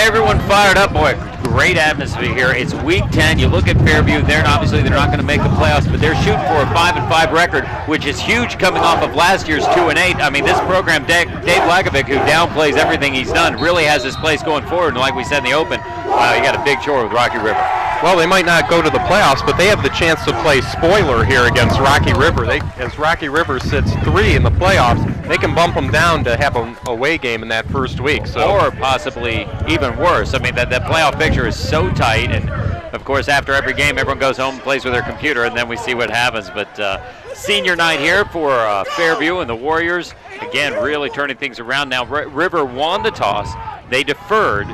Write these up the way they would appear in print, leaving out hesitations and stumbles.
everyone fired up. Boy, great atmosphere here. It's week 10. You look at Fairview. They're not going to make the playoffs, but they're shooting for a 5-5 record, which is huge coming off of last year's 2-8. I mean, this program, Dave Lakovic, who downplays everything he's done, really has this place going forward. And like we said in the open, wow, you got a big chore with Rocky River. Well, they might not go to the playoffs, but they have the chance to play spoiler here against Rocky River. As Rocky River sits 3 in the playoffs, they can bump them down to have an away game in that first week. So. Or possibly even worse. I mean, that playoff picture is so tight, and of course, after every game, everyone goes home and plays with their computer, and then we see what happens. But senior night here for Fairview and the Warriors. Again, really turning things around. Now, River won the toss. They deferred,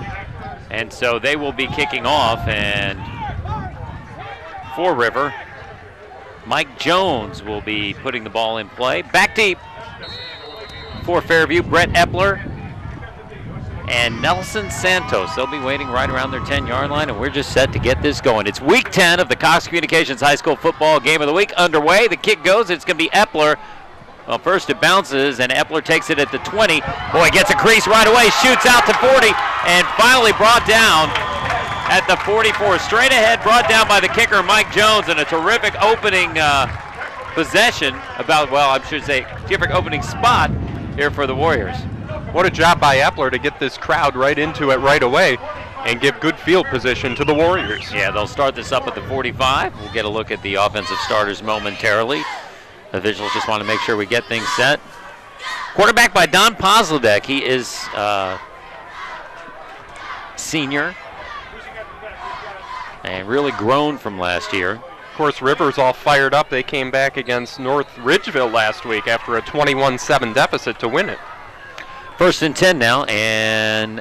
and so they will be kicking off. And for River, Mike Jones will be putting the ball in play. Back deep for Fairview, Brett Epler and Nelson Santos. They'll be waiting right around their 10-yard line, and we're just set to get this going. It's week 10 of the Cox Communications High School Football Game of the Week underway. The kick goes. It's going to be Epler. Well, first it bounces, and Epler takes it at the 20. Boy, gets a crease right away, shoots out to 40, and finally brought down at the 44. Straight ahead, brought down by the kicker, Mike Jones, and a terrific opening possession, terrific opening spot here for the Warriors. What a job by Epler to get this crowd right into it right away and give good field position to the Warriors. Yeah, they'll start this up at the 45. We'll get a look at the offensive starters momentarily. The visuals just want to make sure we get things set. Quarterback by Don Posledek. He is senior and really grown from last year. Of course, River's all fired up. They came back against North Ridgeville last week after a 21-7 deficit to win it. 1st and 10 now, and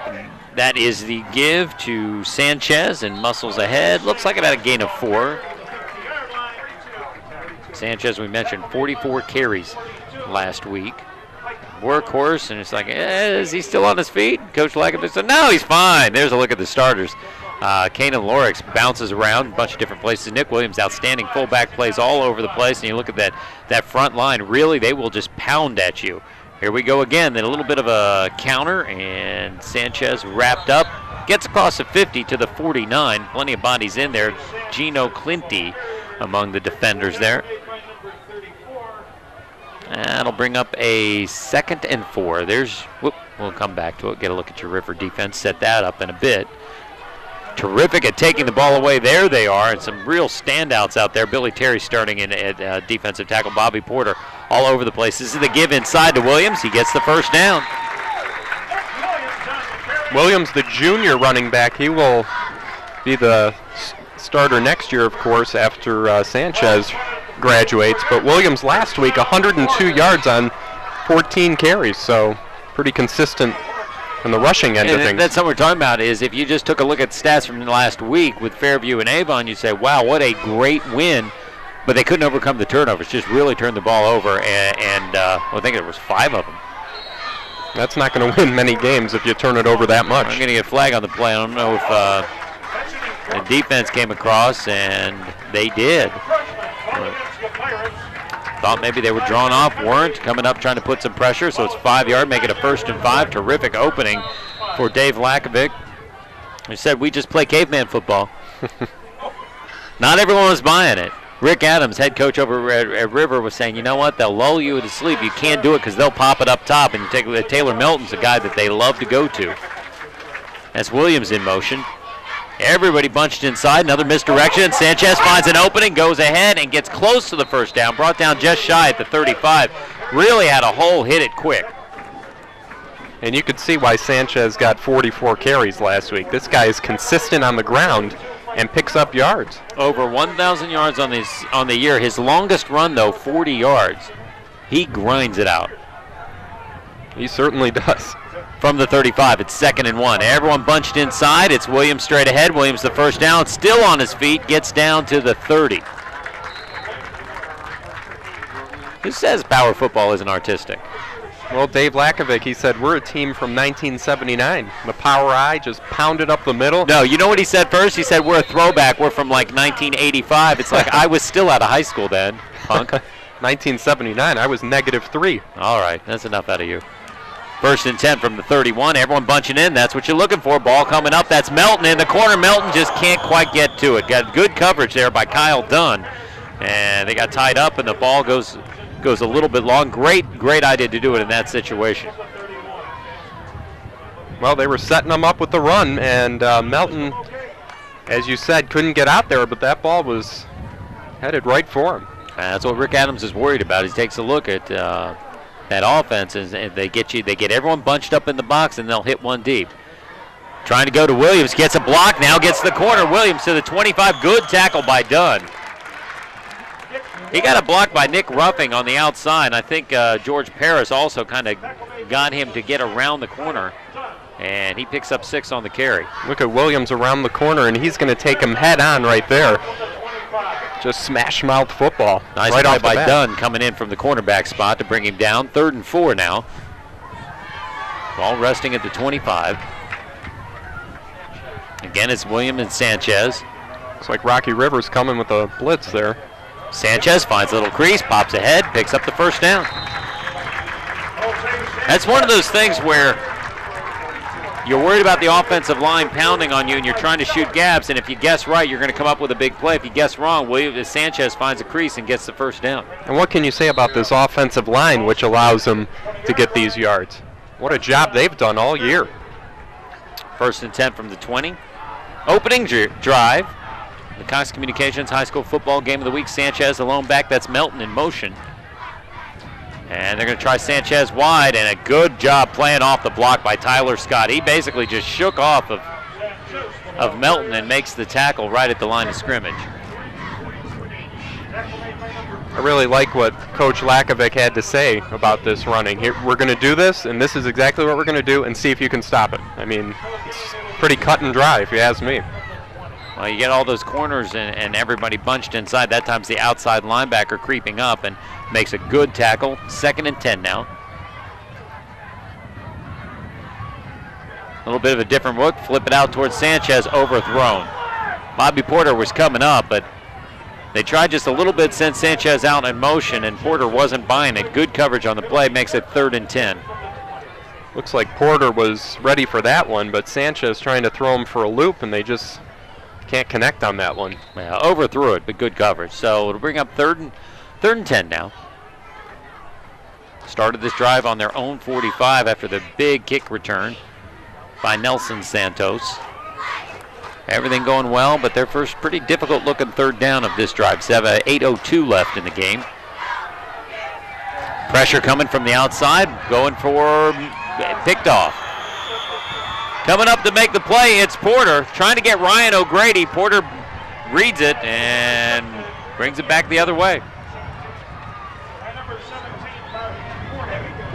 that is the give to Sanchez, and muscles ahead. Looks like about a gain of 4. Sanchez, we mentioned, 44 carries last week. Workhorse, and it's like, is he still on his feet? Coach Lakovic said, no, he's fine. There's a look at the starters. Kanan Lorix bounces around a bunch of different places. Nick Williams, outstanding fullback plays all over the place, and you look at that front line, really, they will just pound at you. Here we go again, then a little bit of a counter, and Sanchez wrapped up, gets across the 50 to the 49. Plenty of bodies in there. Gino Clinty among the defenders there. That'll bring up a 2nd and 4. We'll come back to it, get a look at your River defense, set that up in a bit. Terrific at taking the ball away. There they are, and some real standouts out there. Billy Terry starting in at defensive tackle. Bobby Porter all over the place. This is the give inside to Williams. He gets the first down. Williams, the junior running back, he will be the starter next year, of course, after Sanchez graduates. But Williams last week, 102 yards on 14 carries, so pretty consistent on the rushing end of things. That's what we're talking about, is if you just took a look at stats from last week with Fairview and Avon, you'd say, wow, what a great win. But they couldn't overcome the turnovers, just really turned the ball over, and I think there was 5 of them. That's not going to win many games if you turn it over that much. I'm going to get a flag on the play. I don't know if the defense came across, and they did. Thought maybe they were drawn off, weren't. Coming up trying to put some pressure, so it's 5-yard, make it a 1st and 5. Terrific opening for Dave Lakovic. He said, we just play caveman football. Not everyone was buying it. Rick Adams, head coach over at River, was saying, you know what, they'll lull you to sleep. You can't do it because they'll pop it up top. And you take Taylor Milton's a guy that they love to go to. That's Williams in motion. Everybody bunched inside, another misdirection. Sanchez finds an opening, goes ahead, and gets close to the first down. Brought down just shy at the 35. Really had a hole, hit it quick. And you could see why Sanchez got 44 carries last week. This guy is consistent on the ground and picks up yards. Over 1,000 yards on the year. His longest run, though, 40 yards. He grinds it out. He certainly does. From the 35, it's 2nd and 1. Everyone bunched inside. It's Williams straight ahead. Williams the first down, still on his feet, gets down to the 30. Who says power football isn't artistic? Well, Dave Lakovic, he said, we're a team from 1979. The power eye just pounded up the middle. No, you know what he said first? He said, we're a throwback. We're from like 1985. It's like I was still out of high school then, punk. 1979, I was -3. All right, that's enough out of you. First and 10 from the 31. Everyone bunching in. That's what you're looking for. Ball coming up. That's Melton in the corner. Melton just can't quite get to it. Got good coverage there by Kyle Dunn. And they got tied up, and the ball goes a little bit long. Great idea to do it in that situation. Well, they were setting them up with the run, and Melton, as you said, couldn't get out there, but that ball was headed right for him. That's what Rick Adams is worried about. He takes a look at that offense, and they get everyone bunched up in the box, and they'll hit one deep. Trying to go to Williams, gets a block, now gets the corner. Williams to the 25, good tackle by Dunn. He got a block by Nick Ruffing on the outside. I think George Paris also kind of got him to get around the corner, and he picks up 6 on the carry. Look at Williams around the corner, and he's going to take him head on right there. Just smash mouth football. Nice right play off the by bat. Dunn coming in from the cornerback spot to bring him down. 3rd and 4 now. Ball resting at the 25. Again, it's Williams and Sanchez. Looks like Rocky Rivers coming with a blitz there. Sanchez finds a little crease, pops ahead, picks up the first down. That's one of those things where you're worried about the offensive line pounding on you and you're trying to shoot gaps, and if you guess right, you're going to come up with a big play. If you guess wrong, Sanchez finds a crease and gets the first down. And what can you say about this offensive line, which allows them to get these yards? What a job they've done all year. 1st and 10 from the 20. Opening drive. The Cox Communications High School Football Game of the Week. Sanchez, the lone back. That's Melton in motion. And they're going to try Sanchez wide, and a good job playing off the block by Tyler Scott. He basically just shook off of Melton and makes the tackle right at the line of scrimmage. I really like what Coach Lakovic had to say about this running. Here, we're going to do this, and this is exactly what we're going to do, and see if you can stop it. I mean, it's pretty cut and dry, if you ask me. Well, you get all those corners and everybody bunched inside. That time's the outside linebacker creeping up and makes a good tackle. 2nd and 10 now. A little bit of a different look. Flip it out towards Sanchez, overthrown. Bobby Porter was coming up, but they tried just a little bit, sent Sanchez out in motion, and Porter wasn't buying it. Good coverage on the play, makes it 3rd and 10. Looks like Porter was ready for that one, but Sanchez trying to throw him for a loop, and they just can't connect on that one. Yeah, overthrew it, but good coverage. So it'll bring up 3rd and 10 now. Started this drive on their own 45 after the big kick return by Nelson Santos. Everything going well, but their first pretty difficult looking 3rd down of this drive. 8:02 left in the game. Pressure coming from the outside, going for picked off. Coming up to make the play, it's Porter trying to get Ryan O'Grady. Porter reads it and brings it back the other way.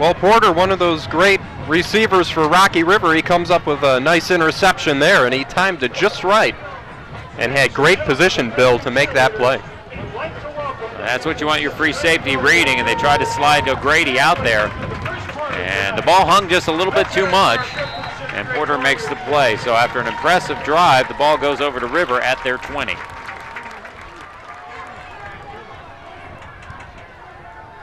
Well, Porter, one of those great receivers for Rocky River, he comes up with a nice interception there, and he timed it just right and had great position, Bill, to make that play. That's what you want your free safety reading, and they tried to slide O'Grady out there. And the ball hung just a little bit too much, and Porter makes the play. So after an impressive drive, the ball goes over to River at their 20.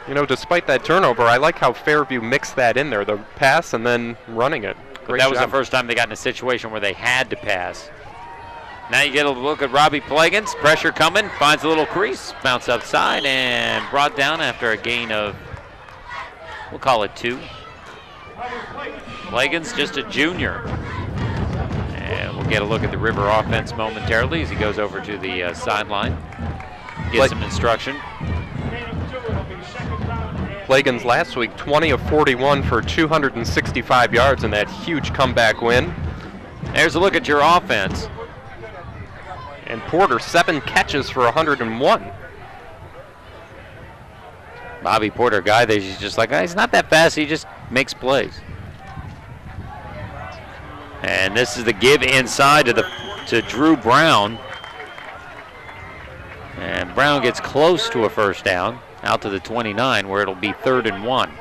You know, despite that turnover, I like how Fairview mixed that in there, the pass and then running it. But that was the first time they got in a situation where they had to pass. Now you get a look at Robbie Plagans. Pressure coming, finds a little crease, bounce outside, and brought down after a gain of, we'll call it 2. Plagans just a junior. And we'll get a look at the River offense momentarily as he goes over to the sideline. Get some instruction. Plagans last week, 20 of 41 for 265 yards in that huge comeback win. There's a look at your offense. And Porter, 7 catches for 101. Bobby Porter, guy that he's just like, he's not that fast, he just makes plays. And this is the give inside to Drew Brown. And Brown gets close to a first down, out to the 29, where it'll be 3rd and 1.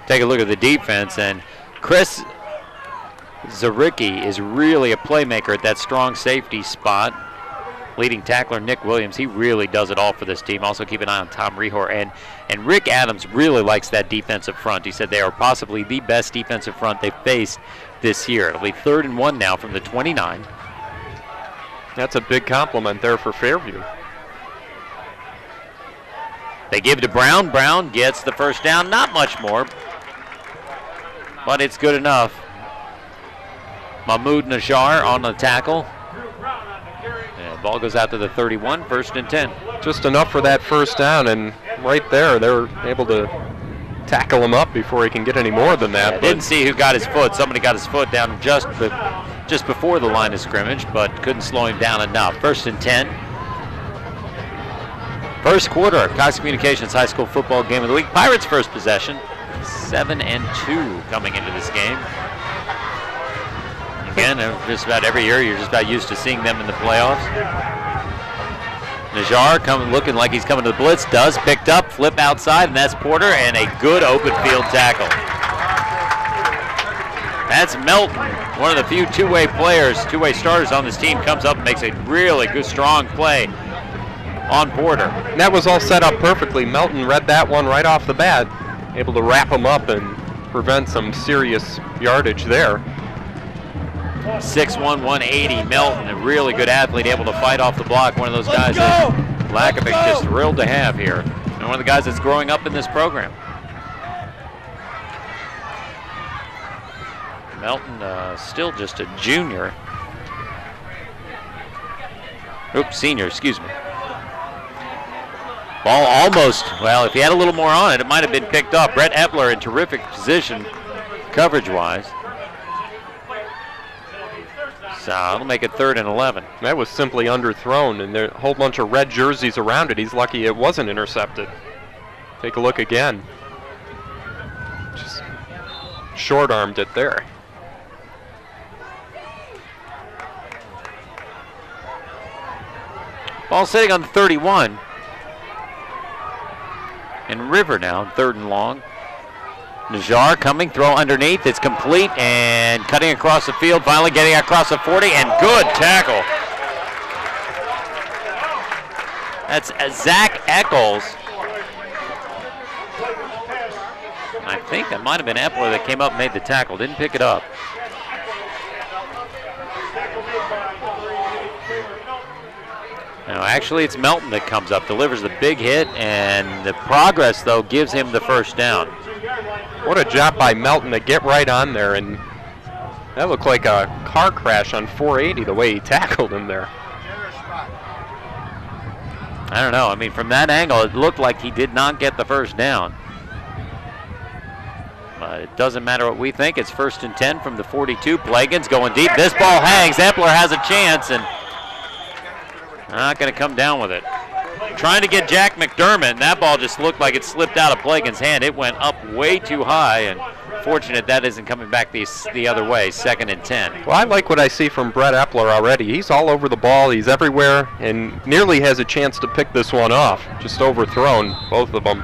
Take a look at the defense, and Chris Zaricki is really a playmaker at that strong safety spot. leading tackler Nick Williams. He really does it all for this team. Also keep an eye on Tom Rehor. And Rick Adams really likes that defensive front. He said they are possibly the best defensive front they've faced this year. It'll be 3rd and 1 now from the 29. That's a big compliment there for Fairview. They give to Brown. Brown gets the first down. Not much more, but it's good enough. Mahmoud Najjar on the tackle. And ball goes out to the 31, 1st and 10. Just enough for that first down, and right there, they're able to tackle him up before he can get any more than that. Didn't see who got his foot. Somebody got his foot down just before the line of scrimmage, but couldn't slow him down enough. 1st and 10. First quarter, Cox Communications High School football game of the week. Pirates first possession. 7 and 2 coming into this game. Again, just about every year, you're just about used to seeing them in the playoffs. Najjar looking like he's coming to the blitz. Does, picked up, flip outside, and that's Porter, and a good open field tackle. That's Melton, one of the few two-way starters on this team, comes up and makes a really good, strong play on Porter. And that was all set up perfectly. Melton read that one right off the bat, able to wrap him up and prevent some serious yardage there. 6'1", 180, Melton, a really good athlete, able to fight off the block. One of those guys that Lakovic just thrilled to have here. And one of the guys that's growing up in this program. Melton still just a junior. Oops, senior, excuse me. Ball almost, well, if he had a little more on it, it might have been picked up. Brett Epler in terrific position coverage-wise. So it'll make it 3rd and 11. That was simply underthrown, and there a whole bunch of red jerseys around it. He's lucky it wasn't intercepted. Take a look again. Just short-armed it there. Ball sitting on the 31. And River now, 3rd and long. Najjar coming, throw underneath, it's complete, and cutting across the field, finally getting across the 40, and good tackle. That's Zach Eccles. I think that might have been Epler that came up and made the tackle, didn't pick it up. No, actually it's Melton that comes up, delivers the big hit, and the progress, though, gives him the first down. What a job by Melton to get right on there, and that looked like a car crash on 480 the way he tackled him there. I don't know. I mean, from that angle, it looked like he did not get the first down. But it doesn't matter what we think. It's 1st and 10 from the 42. Plagens going deep. This ball hangs. Epler has a chance, and not going to come down with it. Trying to get Jack McDermott. That ball just looked like it slipped out of Plagens' hand. It went up way too high, and fortunate that isn't coming back the other way. 2nd and 10. Well, I like what I see from Brett Epler already. He's all over the ball. He's everywhere, and nearly has a chance to pick this one off. Just overthrown, both of them.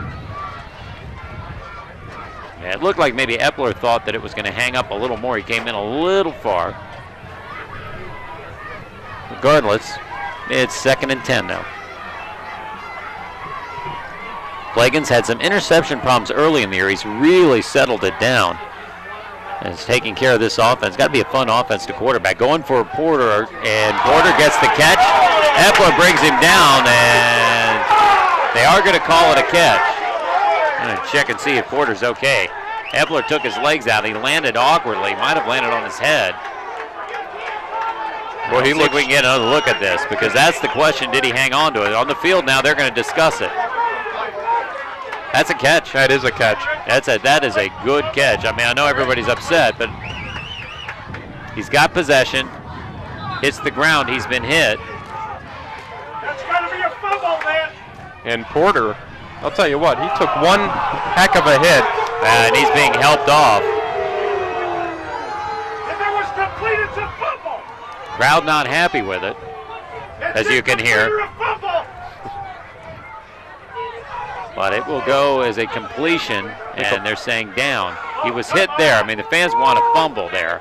Yeah, it looked like maybe Epler thought that it was going to hang up a little more. He came in a little far. Regardless, it's 2nd and 10 now. Plagens had some interception problems early in the year. He's really settled it down and is taking care of this offense. Got to be a fun offense to quarterback. Going for Porter, and Porter gets the catch. Epler brings him down, and they are going to call it a catch. I'm going to check and see if Porter's okay. Epler took his legs out. He landed awkwardly. Might have landed on his head. Well, see if we can get another look at this, because that's the question. Did he hang on to it? On the field now, they're going to discuss it. That's a catch. That is a catch. That is a good catch. I mean, I know everybody's upset, but he's got possession. Hits the ground. He's been hit. That's got to be a fumble, man. And Porter, I'll tell you what, he took one heck of a hit. And he's being helped off. If it was complete, it's a fumble. Crowd not happy with it, as you can hear. But it will go as a completion, and they're saying down. He was hit there. I mean, the fans want a fumble there.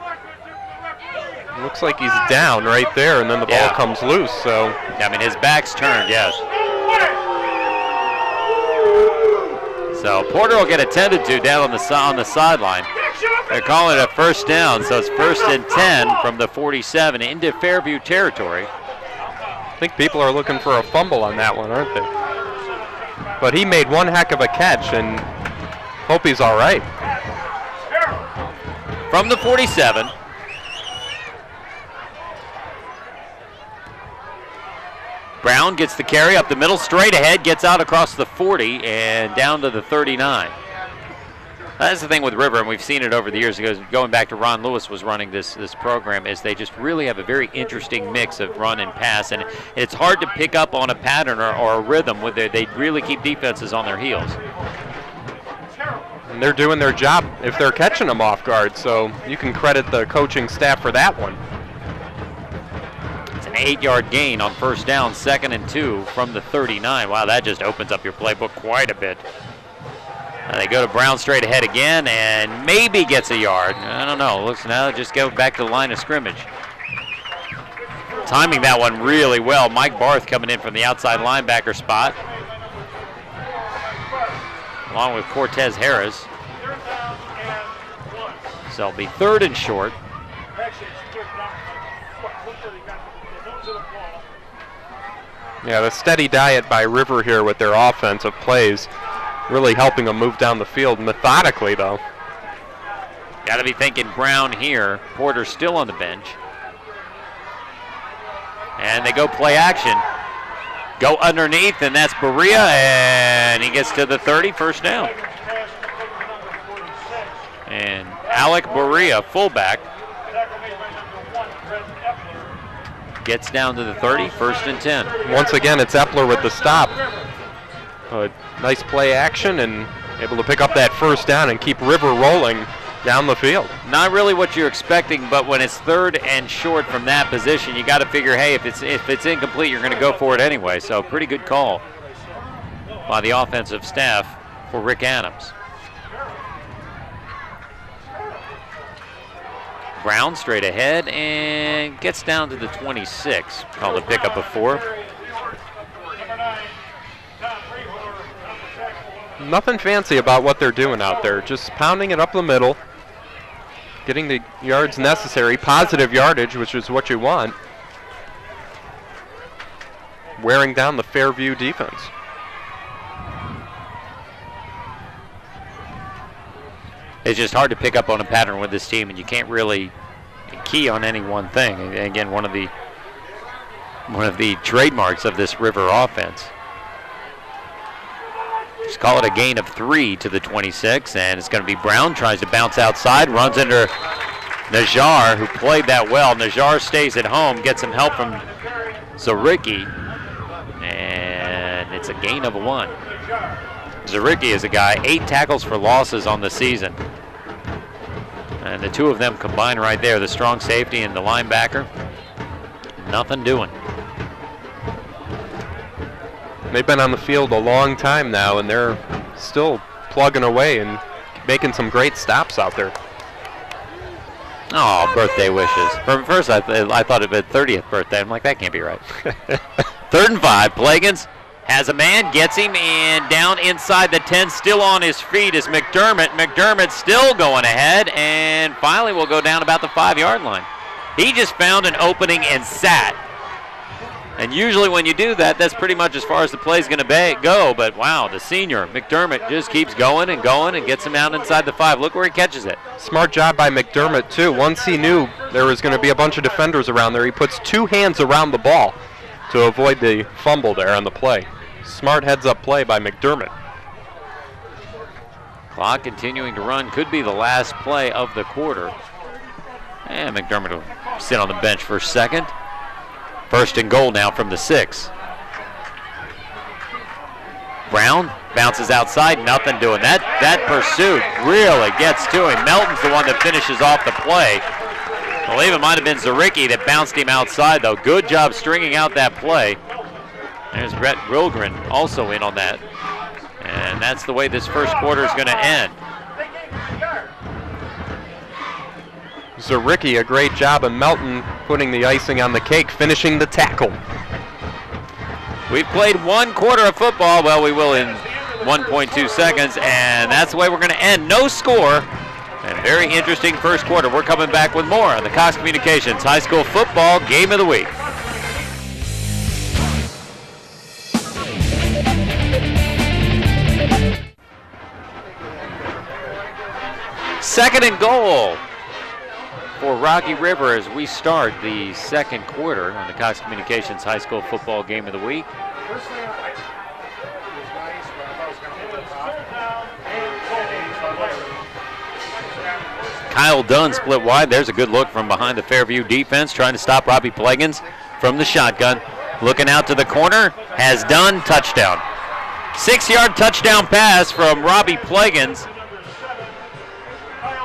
Looks like he's down right there, and then the ball comes loose. So I mean, his back's turned, yes. So Porter will get attended to down on the sideline. They're calling it a first down, so it's 1st and 10 from the 47 into Fairview territory. I think people are looking for a fumble on that one, aren't they? But he made one heck of a catch, and hope he's all right. From the 47. Brown gets the carry up the middle, straight ahead, gets out across the 40 and down to the 39. That's the thing with River, and we've seen it over the years. Going back to Ron Lewis was running this program, is they just really have a very interesting mix of run and pass, and it's hard to pick up on a pattern or a rhythm. They really keep defenses on their heels. And they're doing their job if they're catching them off guard, so you can credit the coaching staff for that one. It's an 8-yard gain on first down, 2nd and 2 from the 39. Wow, that just opens up your playbook quite a bit. They go to Brown straight ahead again and maybe gets a yard. I don't know. Looks now just go back to the line of scrimmage. Timing that one really well. Mike Barth coming in from the outside linebacker spot, along with Cortez Harris. So it'll be 3rd and short. Yeah, the steady diet by River here with their offensive plays, really helping them move down the field methodically, though. Got to be thinking Brown here. Porter's still on the bench. And they go play action. Go underneath, and that's Berea, and he gets to the 30, first down. And Alec Berea, fullback, gets down to the 30, 1st and 10. Once again, it's Epler with the stop. Nice play action and able to pick up that first down and keep River rolling down the field. Not really what you're expecting, but when it's 3rd and short from that position, you got to figure, hey, if it's incomplete, you're going to go for it anyway. So pretty good call by the offensive staff for Rick Adams. Brown straight ahead and gets down to the 26. Called a pickup of 4. Nothing fancy about what they're doing out there. Just pounding it up the middle, getting the yards necessary, positive yardage, which is what you want. Wearing down the Fairview defense. It's just hard to pick up on a pattern with this team, and you can't really key on any one thing. And again, one of the trademarks of this River offense. Just call it a gain of 3 to the 26, and it's going to be Brown. Tries to bounce outside, runs into Najjar, who played that well. Najjar stays at home, gets some help from Zaricki, and it's a gain of 1. Zaricki is a guy, 8 tackles for losses on the season. And the two of them combined right there, the strong safety and the linebacker, nothing doing. They've been on the field a long time now, and they're still plugging away and making some great stops out there. Oh, birthday wishes. From first, I thought it was 30th birthday. I'm like, that can't be right. 3rd and 5. Plagans has a man, gets him, and down inside the 10, still on his feet is McDermott. McDermott still going ahead, and finally will go down about the 5-yard line. He just found an opening and sat. And usually when you do that, that's pretty much as far as the play's going to go. But wow, the senior, McDermott, just keeps going and gets him out inside the 5. Look where he catches it. Smart job by McDermott, too. Once he knew there was going to be a bunch of defenders around there, he puts 2 hands around the ball to avoid the fumble there on the play. Smart heads-up play by McDermott. Clock continuing to run. Could be the last play of the quarter. And McDermott will sit on the bench for a second. 1st and goal now from the 6. Brown bounces outside, nothing doing. That pursuit really gets to him. Melton's the one that finishes off the play. I believe it might have been Zaricki that bounced him outside, though. Good job stringing out that play. There's Brett Wilgren also in on that. And that's the way this first quarter is going to end. Zaricki a great job, and Melton putting the icing on the cake, finishing the tackle. We've played 1 quarter of football. Well, we will in 1.2 seconds, and that's the way we're going to end. No score, and a very interesting first quarter. We're coming back with more on the Cox Communications High School Football Game of the Week. Second and goal for Rocky River as we start the second quarter on the Cox Communications High School Football Game of the Week. Kyle Dunn split wide. There's a good look from behind the Fairview defense, trying to stop Robbie Plegans from the shotgun. Looking out to the corner, has Dunn, touchdown. 6-yard touchdown pass from Robbie Plegans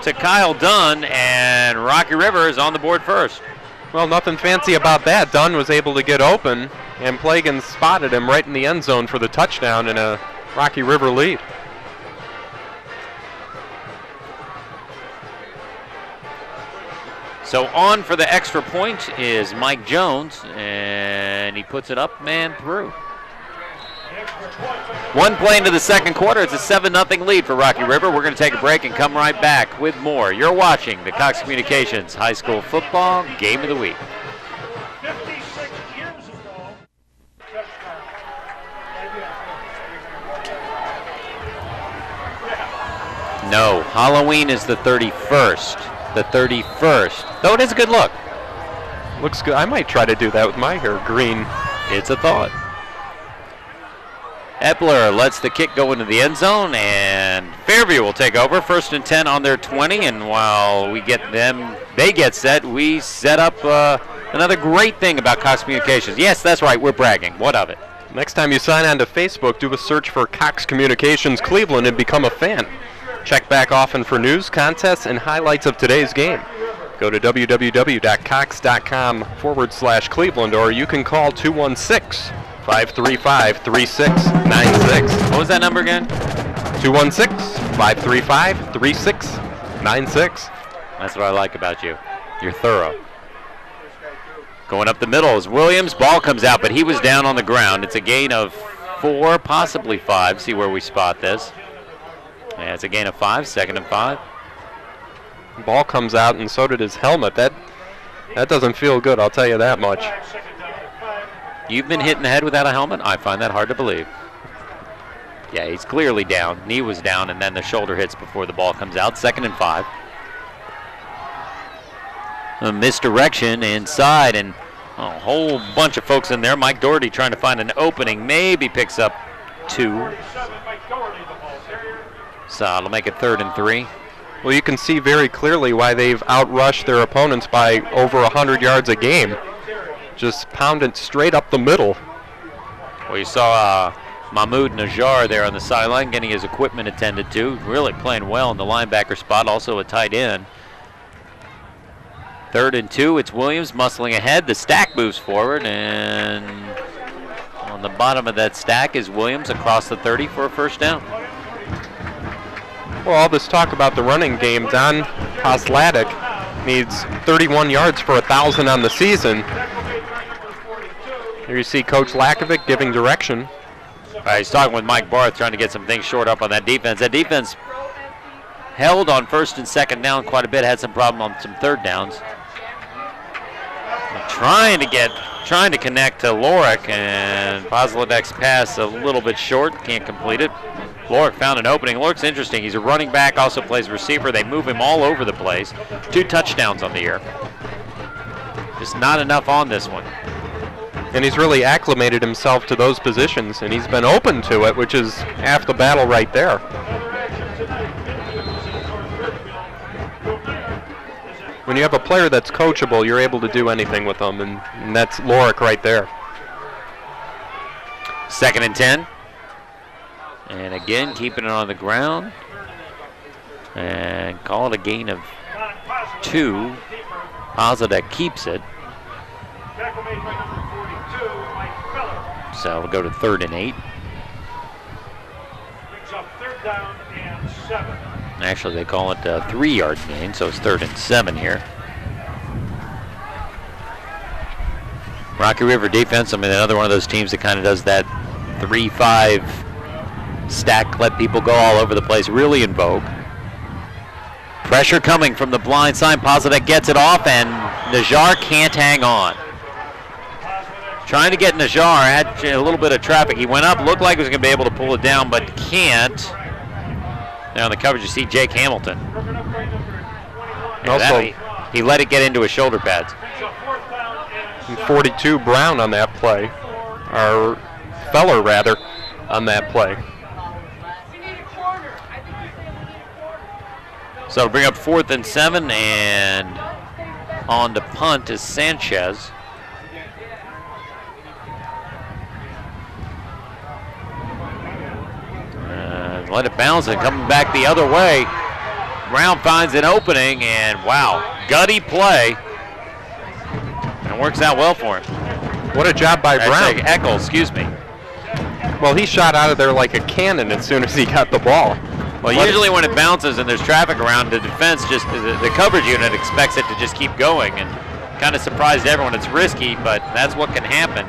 to Kyle Dunn, and Rocky River is on the board first. Well, nothing fancy about that. Dunn was able to get open, and Plegans spotted him right in the end zone for the touchdown and a Rocky River lead. So on for the extra point is Mike Jones, and he puts it up and through. 1 play into the second quarter. It's a 7-0 lead for Rocky River. We're going to take a break and come right back with more. You're watching the Cox Communications High School Football Game of the Week. 56 years ago. No, Halloween is the 31st. The 31st. Though it is a good look. Looks good. I might try to do that with my hair green. It's a thought. Epler lets the kick go into the end zone, and Fairview will take over. 1st and 10 on their 20, and while we get them, they get set, we set up another great thing about Cox Communications. Yes, that's right, we're bragging. What of it? Next time you sign on to Facebook, do a search for Cox Communications Cleveland and become a fan. Check back often for news, contests, and highlights of today's game. Go to www.cox.com/Cleveland, or you can call 216-535-3696. What was that number again? 216-535-3696. That's what I like about you. You're thorough. Going up the middle is Williams. Ball comes out, but he was down on the ground. It's a gain of 4, possibly 5. See where we spot this. Yeah, it's a gain of 5, 2nd and 5. Ball comes out, and so did his helmet. That doesn't feel good, I'll tell you that much. You've been hit in the head without a helmet? I find that hard to believe. Yeah, he's clearly down. Knee was down, and then the shoulder hits before the ball comes out. 2nd and 5. A misdirection inside, and a whole bunch of folks in there. Mike Doherty trying to find an opening. Maybe picks up 2. So it'll make it 3rd and 3. Well, you can see very clearly why they've outrushed their opponents by over 100 yards a game. Just pounded straight up the middle. Well, you saw Mahmoud Najjar there on the sideline getting his equipment attended to. Really playing well in the linebacker spot, also a tight end. 3rd and 2, it's Williams muscling ahead. The stack moves forward, and on the bottom of that stack is Williams across the 30 for a 1st down. Well, all this talk about the running game, Don Poslatic needs 31 yards for 1,000 on the season. Here you see Coach Lakovic giving direction. He's talking with Mike Barth, trying to get some things shored up on that defense. That defense held on 1st and 2nd down quite a bit, had some problem on some 3rd downs. Trying to connect to Lorick, and Posladek's pass a little bit short, can't complete it. Lorick found an opening. Lorick's interesting. He's a running back, also plays receiver. They move him all over the place. 2 touchdowns on the year. Just not enough on this one. And he's really acclimated himself to those positions, and he's been open to it, which is half the battle right there. When you have a player that's coachable, you're able to do anything with them, and that's Lorick right there. 2nd and 10. And again, keeping it on the ground. And call it a gain of 2. Posladek keeps it. So we'll go to 3rd and 8. Actually, they call it a 3-yard gain, so it's 3rd and 7 here. Rocky River defense, I mean, another one of those teams that kind of does that 3-5 stack, let people go all over the place, really in vogue. Pressure coming from the blind side. Positive gets it off, and Najjar can't hang on. Trying to get Najjar, had a little bit of traffic. He went up, looked like he was going to be able to pull it down, but can't. Now in the coverage, you see Jake Hamilton. Also, he let it get into his shoulder pads. 42 Brown on that play, or Feller rather, on that play. So bring up 4th and 7, and on to punt is Sanchez. Let it bounce and coming back the other way. Brown finds an opening, and wow, gutty play. And it works out well for him. What a job by Brown. Eccles, excuse me. Well, he shot out of there like a cannon as soon as he got the ball. Well, usually when it bounces and there's traffic around, the defense just, the coverage unit expects it to just keep going, and kind of surprised everyone. It's risky, but that's what can happen.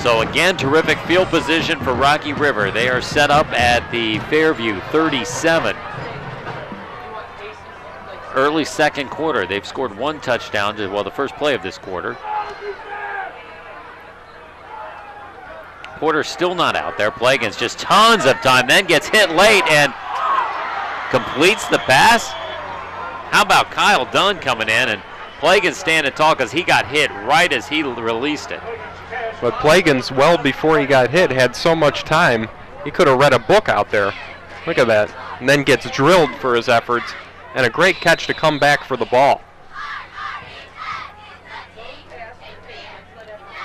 So again, terrific field position for Rocky River. They are set up at the Fairview 37. Early second quarter. They've scored 1 touchdown to, well, the first play of this quarter. Porter still not out there. Plagens just tons of time, then gets hit late and completes the pass. How about Kyle Dunn coming in, and Plagens standing tall because he got hit right as he released it. But Plagens, well before he got hit, had so much time, he could have read a book out there. Look at that. And then gets drilled for his efforts, and a great catch to come back for the ball.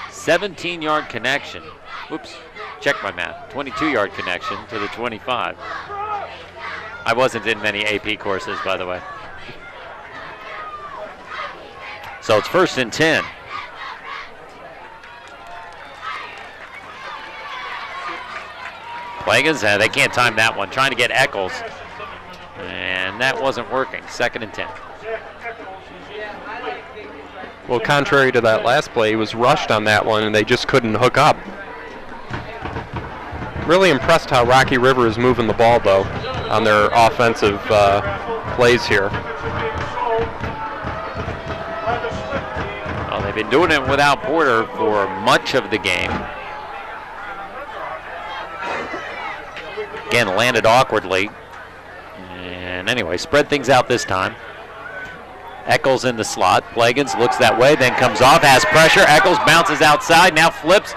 17-yard connection. Whoops, check my math. 22-yard connection to the 25. I wasn't in many AP courses, by the way. So it's 1st and 10. Plagens, they can't time that one. Trying to get Eccles. And that wasn't working. 2nd and 10. Well, contrary to that last play, he was rushed on that one, and they just couldn't hook up. Really impressed how Rocky River is moving the ball, though, on their offensive plays here. Well, they've been doing it without Porter for much of the game. Again, landed awkwardly. And anyway, spread things out this time. Eccles in the slot. Plagens looks that way, then comes off, has pressure. Eccles bounces outside, now flips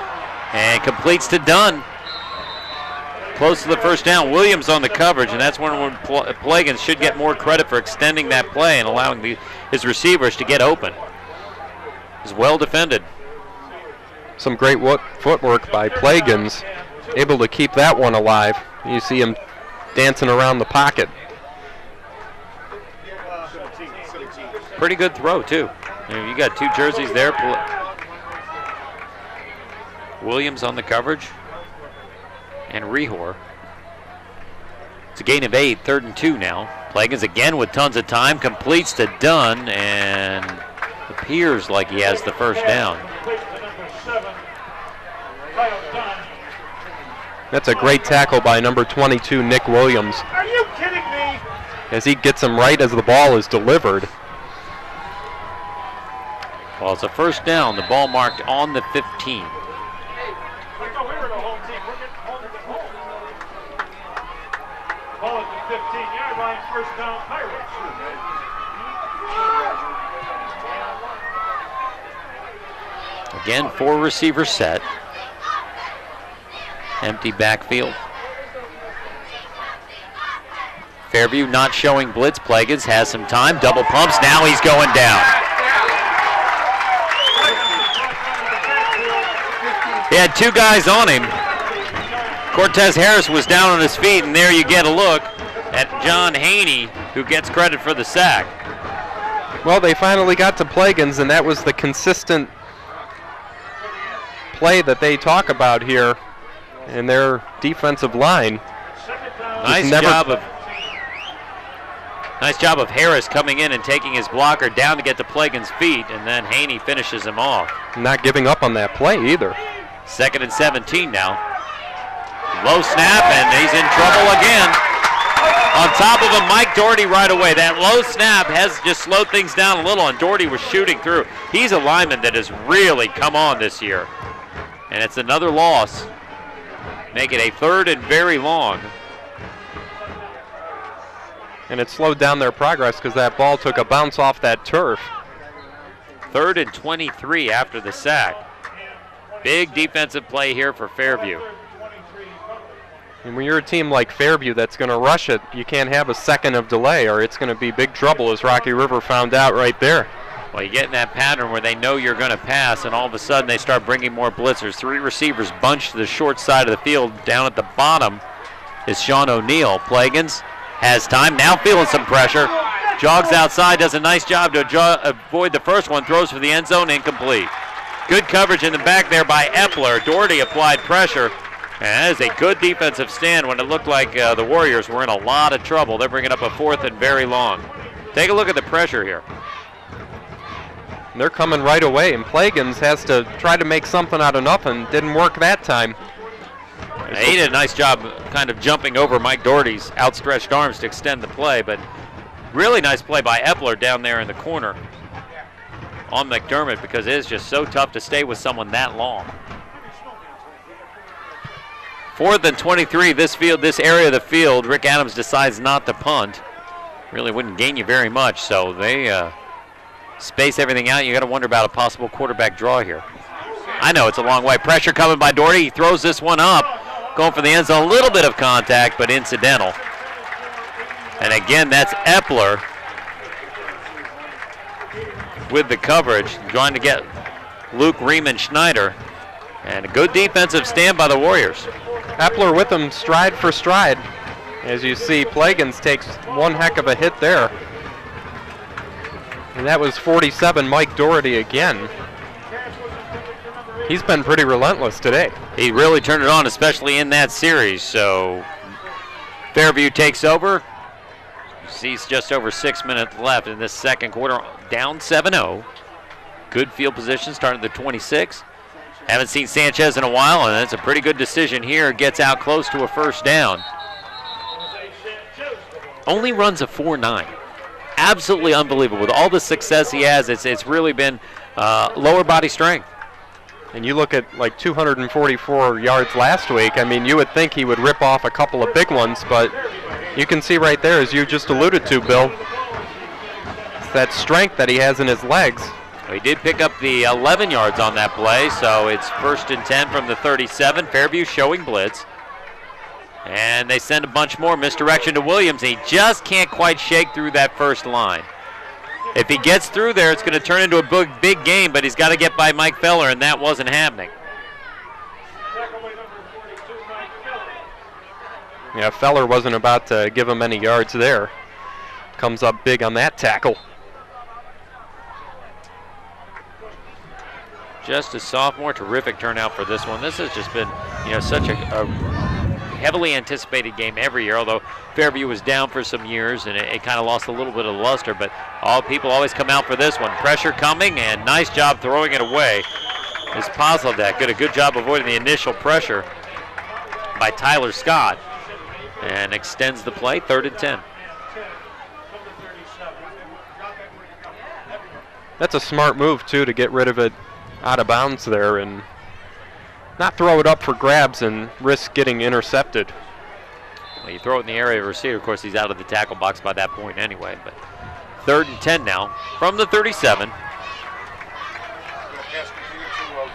and completes to Dunn. Close to the first down. Williams on the coverage, and that's when Plagens should get more credit for extending that play and allowing his receivers to get open. It's well defended. Some great footwork by Plagens, able to keep that one alive. You see him dancing around the pocket. Pretty good throw, too. You got 2 jerseys there. Williams on the coverage. And Rehor. It's a gain of 8, 3rd and 2 now. Plagens again with tons of time, completes to Dunn, and appears like he has the first down. That's a great tackle by number 22, Nick Williams. Are you kidding me? As he gets him right as the ball is delivered. Well, it's a first down. The ball marked on the 15. Ball at the 15-yard line, first down, Pirates. Again, 4 receiver set. Empty backfield. Fairview not showing blitz. Plagens has some time. Double pumps. Now he's going down. He had 2 guys on him. Cortez Harris was down on his feet, and there you get a look at John Haney, who gets credit for the sack. Well, they finally got to Plagens, and that was the consistent play that they talk about here in their defensive line. Nice job of Nice job of Harris coming in and taking his blocker down to get to Plagan's feet, and then Haney finishes him off. Not giving up on that play either. 2nd and 17 now. Low snap, and he's in trouble again. On top of him, Mike Doherty right away. That low snap has just slowed things down a little, and Doherty was shooting through. He's a lineman that has really come on this year. And it's another loss. Make it a 3rd and very long. And it slowed down their progress because that ball took a bounce off that turf. 3rd and 23 after the sack. Big defensive play here for Fairview. And when you're a team like Fairview that's going to rush it, you can't have a second of delay or it's going to be big trouble, as Rocky River found out right there. Well, you get in that pattern where they know you're going to pass, and all of a sudden they start bringing more blitzers. 3 receivers bunched to the short side of the field. Down at the bottom is Sean O'Neill. Plagans has time, now feeling some pressure. Jogs outside, does a nice job to avoid the first one, throws for the end zone, incomplete. Good coverage in the back there by Epler. Doherty applied pressure. And that is a good defensive stand when it looked like the Warriors were in a lot of trouble. They're bringing up a 4th and very long. Take a look at the pressure here. They're coming right away, and Plagans has to try to make something out of nothing. Didn't work that time. He did a nice job kind of jumping over Mike Doherty's outstretched arms to extend the play, but really nice play by Epler down there in the corner on McDermott, because it is just so tough to stay with someone that long. 4th and 23, this area of the field. Rick Adams decides not to punt. Really wouldn't gain you very much, so they space everything out. You got to wonder about a possible quarterback draw here. I know it's a long way. Pressure coming by Doherty. He throws this one up. Going for the end zone, a little bit of contact, but incidental. And again, that's Epler with the coverage, trying to get Luke Riemann-Schneider. And a good defensive stand by the Warriors. Epler with him stride for stride. As you see, Plagans takes one heck of a hit there. And that was 47, Mike Doherty again. He's been pretty relentless today. He really turned it on, especially in that series. So Fairview takes over. Sees just over 6 minutes left in this second quarter, down 7-0. Good field position starting at the 26. Haven't seen Sanchez in a while, and it's a pretty good decision here. Gets out close to a 1st down. Only runs a 4.9. Absolutely unbelievable. With all the success he has, it's really been lower body strength. And you look at like 244 yards last week. I mean, you would think he would rip off a couple of big ones, but you can see right there, as you just alluded to, Bill, it's that strength that he has in his legs. Well, he did pick up the 11 yards on that play, so it's 1st and 10 from the 37. Fairview showing blitz. And they send a bunch more. Misdirection to Williams. He just can't quite shake through that first line. If he gets through there, it's going to turn into a big game, but he's got to get by Mike Feller, and that wasn't happening. Yeah, Feller wasn't about to give him any yards there. Comes up big on that tackle. Just a sophomore, terrific turnout for this one. This has just been, such a heavily anticipated game every year, although Fairview was down for some years and it kind of lost a little bit of luster, but all people always come out for this one. Pressure coming, and nice job throwing it away is Posledek. Did a good job avoiding the initial pressure by Tyler Scott, and extends the play, 3rd and 10. That's a smart move, too, to get rid of it out of bounds there and not throw it up for grabs and risk getting intercepted. Well, you throw it in the area of receiver. Of course, he's out of the tackle box by that point anyway. But 3rd and 10 now from the 37.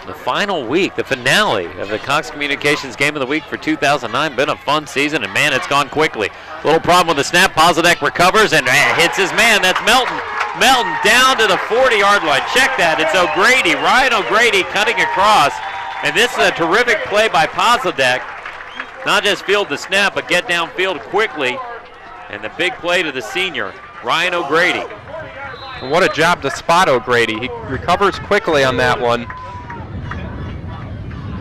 The final week, the finale of the Cox Communications Game of the Week for 2009. Been a fun season, and man, it's gone quickly. Little problem with the snap. Posledek recovers and hits his man. That's Melton. Melton down to the 40-yard line. Check that. It's O'Grady. Ryan O'Grady cutting across. And this is a terrific play by Posledek. Not just field the snap, but get downfield quickly. And the big play to the senior, Ryan O'Grady. And what a job to spot O'Grady. He recovers quickly on that one.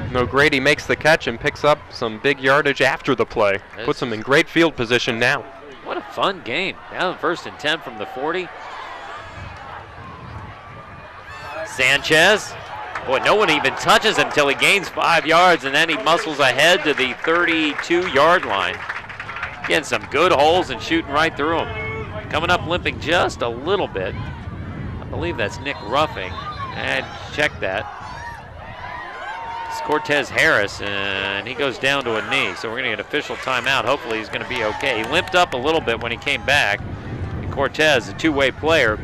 And O'Grady makes the catch and picks up some big yardage after the play. Puts him in great field position now. What a Fun game. Down 1st and 10 from the 40. Sanchez. Boy, no one even touches him until he gains 5 yards, and then he muscles ahead to the 32-yard line. Getting some good holes and shooting right through them. Coming up limping just a little bit. I believe that's Nick Ruffing. And check that. It's Cortez Harris, and he goes down to a knee. So we're going to get an official timeout. Hopefully he's going to be okay. He limped up a little bit when he came back. And Cortez, a two-way player.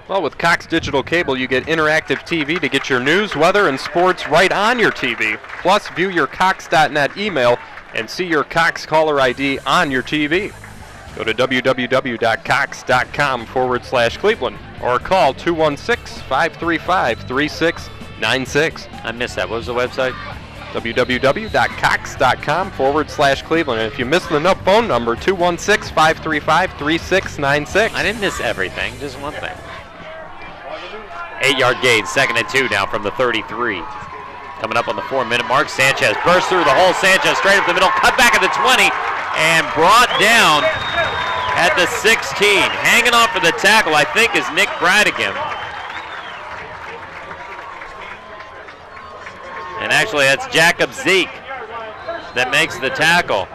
Well, with Cox Digital Cable, you get interactive TV to get your news, weather, and sports right on your TV. Plus, view your Cox.net email and see your Cox caller ID on your TV. Go to www.cox.com/Cleveland or call 216-535-3696. I missed that. What was the website? www.cox.com/Cleveland. And if you missed the phone number, 216-535-3696. I didn't miss everything, just one thing. 8-yard gain, 2nd and 2 now from the 33. Coming up on the 4-minute mark, Sanchez bursts through the hole. Sanchez straight up the middle, cut back at the 20, and brought down at the 16. Hanging on for the tackle, I think, is Nick Bradigan. And actually, that's Jacob Zeke that makes the tackle.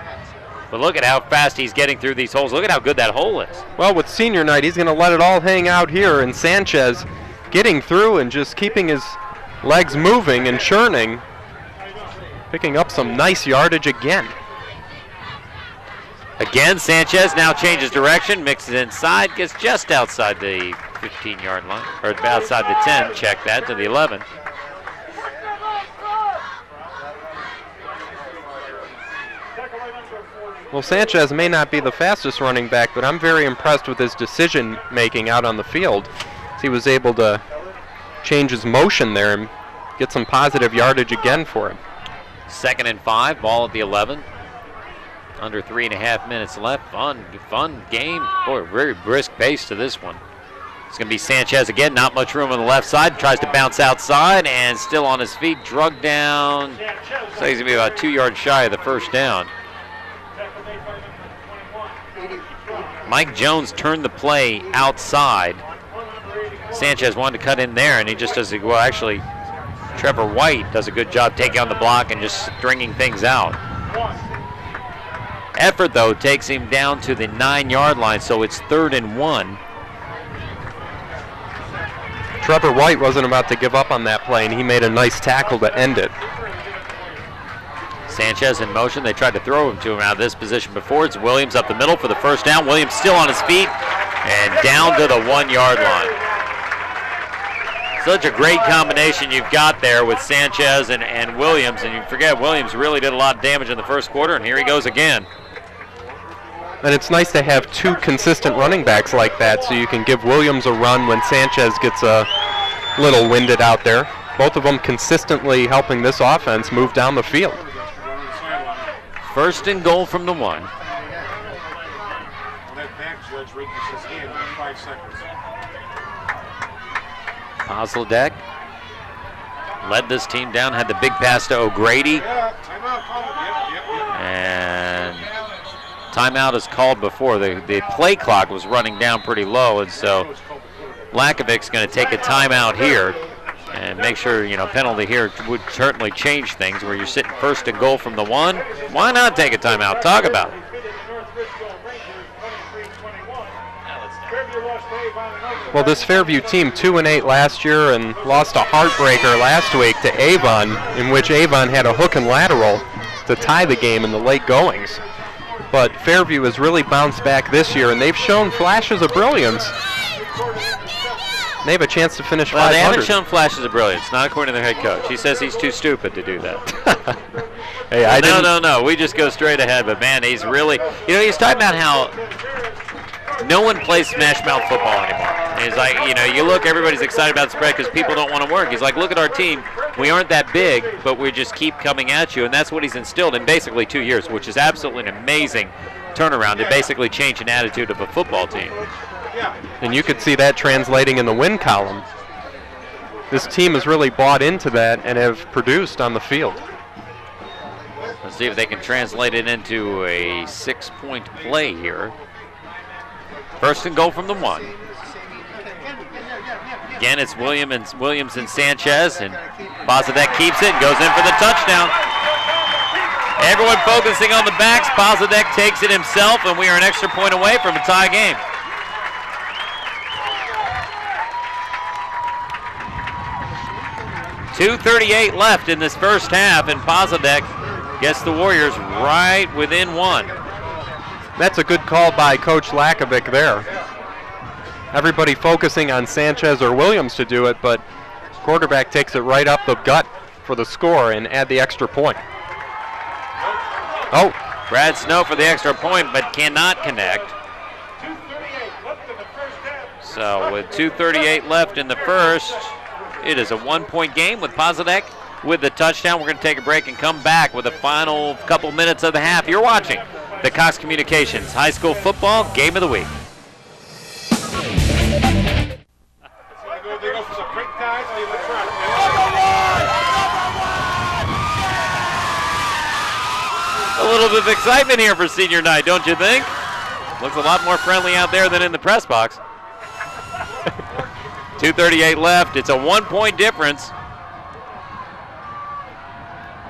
But look at how fast he's getting through these holes. Look at how good that hole is. Well, with senior night, he's going to let it all hang out here, and Sanchez getting through and just keeping his legs moving and churning, picking up some nice yardage again. Again, Sanchez now changes direction, mixes inside, gets just outside the 15-yard line, or outside the 10, check that, to the 11. Well, Sanchez may not be the fastest running back, but I'm very impressed with his decision making out on the field. He was able to change his motion there and get some positive yardage again for him. 2nd and 5, ball at the 11. Under 3.5 minutes left. Fun game. Boy, very brisk pace to this one. It's going to be Sanchez again. Not much room on the left side. Tries to bounce outside and still on his feet. Drugged down. So he's going to be about 2 yards shy of the first down. Mike Jones turned the play outside. Sanchez wanted to cut in there, and he just does it. Well, actually, Trevor White does a good job taking on the block and just stringing things out. Effort, though, takes him down to the 9-yard line, so it's 3rd and 1. Trevor White wasn't about to give up on that play, and he made a nice tackle to end it. Sanchez in motion. They tried to throw him to him out of this position before. It's Williams up the middle for the first down. Williams still on his feet and down to the 1-yard line. Such a great combination you've got there with Sanchez and Williams. And you forget, Williams really did a lot of damage in the first quarter, and here he goes again. And it's nice to have two consistent running backs like that, so you can give Williams a run when Sanchez gets a little winded out there. Both of them consistently helping this offense move down the field. 1st and goal from the 1. Osledek led this team down, had the big pass to O'Grady. And timeout is called before. The play clock was running down pretty low, and so Lakovic's going to take a timeout here and make sure, penalty here would certainly change things where you're sitting 1st and goal from the 1. Why not take a timeout? Talk about it. Well, this Fairview team 2-8 last year and lost a heartbreaker last week to Avon, in which Avon had a hook and lateral to tie the game in the late goings. But Fairview has really bounced back this year, and they've shown flashes of brilliance. They have a chance to finish 500. Well, they haven't shown flashes of brilliance, not according to their head coach. He says he's too stupid to do that. Hey, No. We just go straight ahead. But, man, he's really, he's talking about how no one plays smash mouth football anymore. And he's like, you look, everybody's excited about the spread because people don't want to work. He's like, look at our team. We aren't that big, but we just keep coming at you. And that's what he's instilled in basically 2 years, which is absolutely an amazing turnaround to basically change an attitude of a football team. And you could see that translating in the win column. this team has really bought into that and have produced on the field. Let's see if they can translate it into a 6-point play here. First and goal from the 1. Again, it's Williams and Sanchez, and Pozadek keeps it and goes in for the touchdown. Everyone focusing on the backs. Pozadek takes it himself, and we are an extra point away from a tie game. .238 left in this first half, and Pozadek gets the Warriors right within 1. That's a good call by Coach Lakovic there. Everybody focusing on Sanchez or Williams to do it, but quarterback takes it right up the gut for the score and add the extra point. Oh, Brad Snow for the extra point, but cannot connect. So with 2:38 left in the first, it is a 1-point game with Pozadek with the touchdown. We're going to take a break and come back with the final couple minutes of the half. You're watching the Cox Communications High School Football Game of the Week. A little bit of excitement here for senior night, don't you think? Looks a lot more friendly out there than in the press box. 2:38 left. It's a 1-point difference.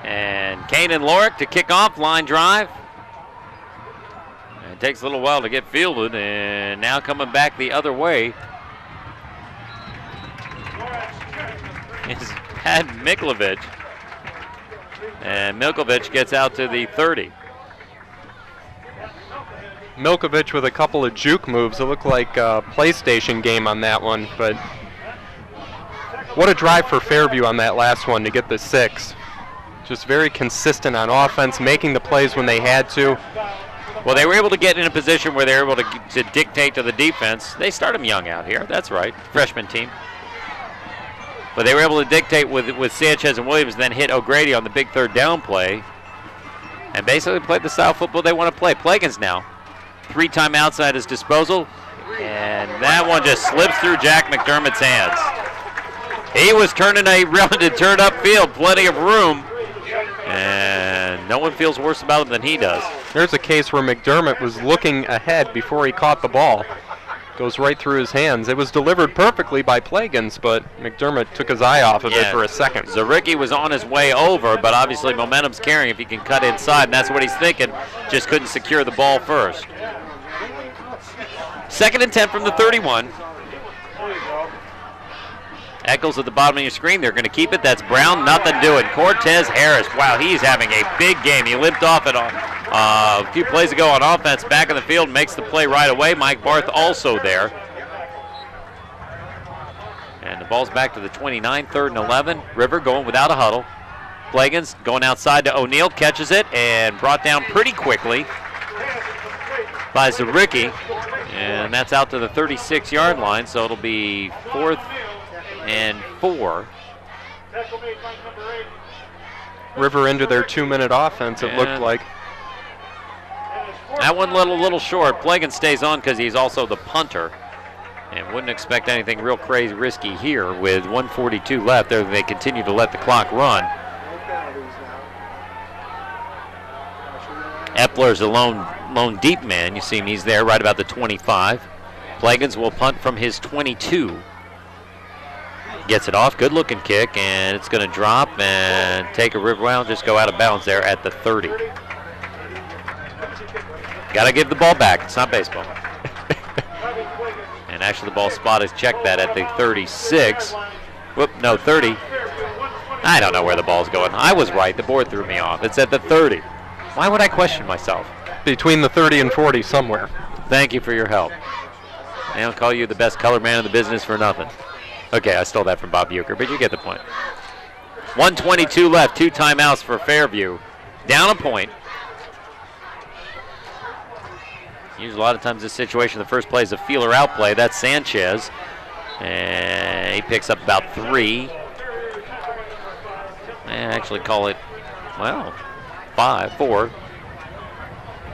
And Kane and Lorick to kick off, line drive. It takes a little while to get fielded, and now coming back the other way is Pat Miklovich. And Milkovich gets out to the 30. Milkovich with a couple of juke moves. It looked like a PlayStation game on that one, but what a drive for Fairview on that last one to get the 6. Just very consistent on offense, making the plays when they had to. Well, they were able to get in a position where they were able to dictate to the defense. They start them young out here. That's right, freshman team. But they were able to dictate with Sanchez and Williams, then hit O'Grady on the big third down play, and basically played the style of football they want to play. Plagans now, 3 timeouts at his disposal, and that one just slips through Jack McDermott's hands. He was turning around to turn upfield, plenty of room, and no one feels worse about him than he does. There's a case where McDermott was looking ahead before he caught the ball. Goes right through his hands. It was delivered perfectly by Plagans, but McDermott took his eye off of it for a second. Zaricki was on his way over, but obviously momentum's carrying if he can cut inside, and that's what he's thinking. Just couldn't secure the ball first. 2nd and 10 from the 31. Eccles at the bottom of your screen. They're going to keep it. That's Brown. Nothing doing. Cortez Harris. Wow, he's having a big game. He limped off it a few plays ago on offense. Back in the field, makes the play right away. Mike Barth also there. And the ball's back to the 29, 3rd and 11. River going without a huddle. Plagans going outside to O'Neal. Catches it and brought down pretty quickly by Zaricki. And that's out to the 36-yard line, so it'll be 4th and 4. River into their 2-minute offense, it looked like. That one a little short. Plagan stays on because he's also the punter. And wouldn't expect anything real crazy risky here with 1:42 left. They continue to let the clock run. Epler's a lone deep man. You see him, he's there right about the 25. Plagans will punt from his 22. Gets it off, good looking kick, and it's going to drop and take a river round, just go out of bounds there at the 30. Got to give the ball back, it's not baseball. And actually the ball spot is checked that at the 36. Whoop, no, 30. I don't know where the ball's going. I was right, the board threw me off. It's at the 30. Why would I question myself? Between the 30 and 40 somewhere. Thank you for your help. I don't call you the best color man in the business for nothing. Okay, I stole that from Bob Euchre, but you get the point. 1:22 left, 2 timeouts for Fairview. Down a point. Usually a lot of times this situation, the first play is a feeler out play. That's Sanchez. And he picks up about 3. I actually call it, well, 4.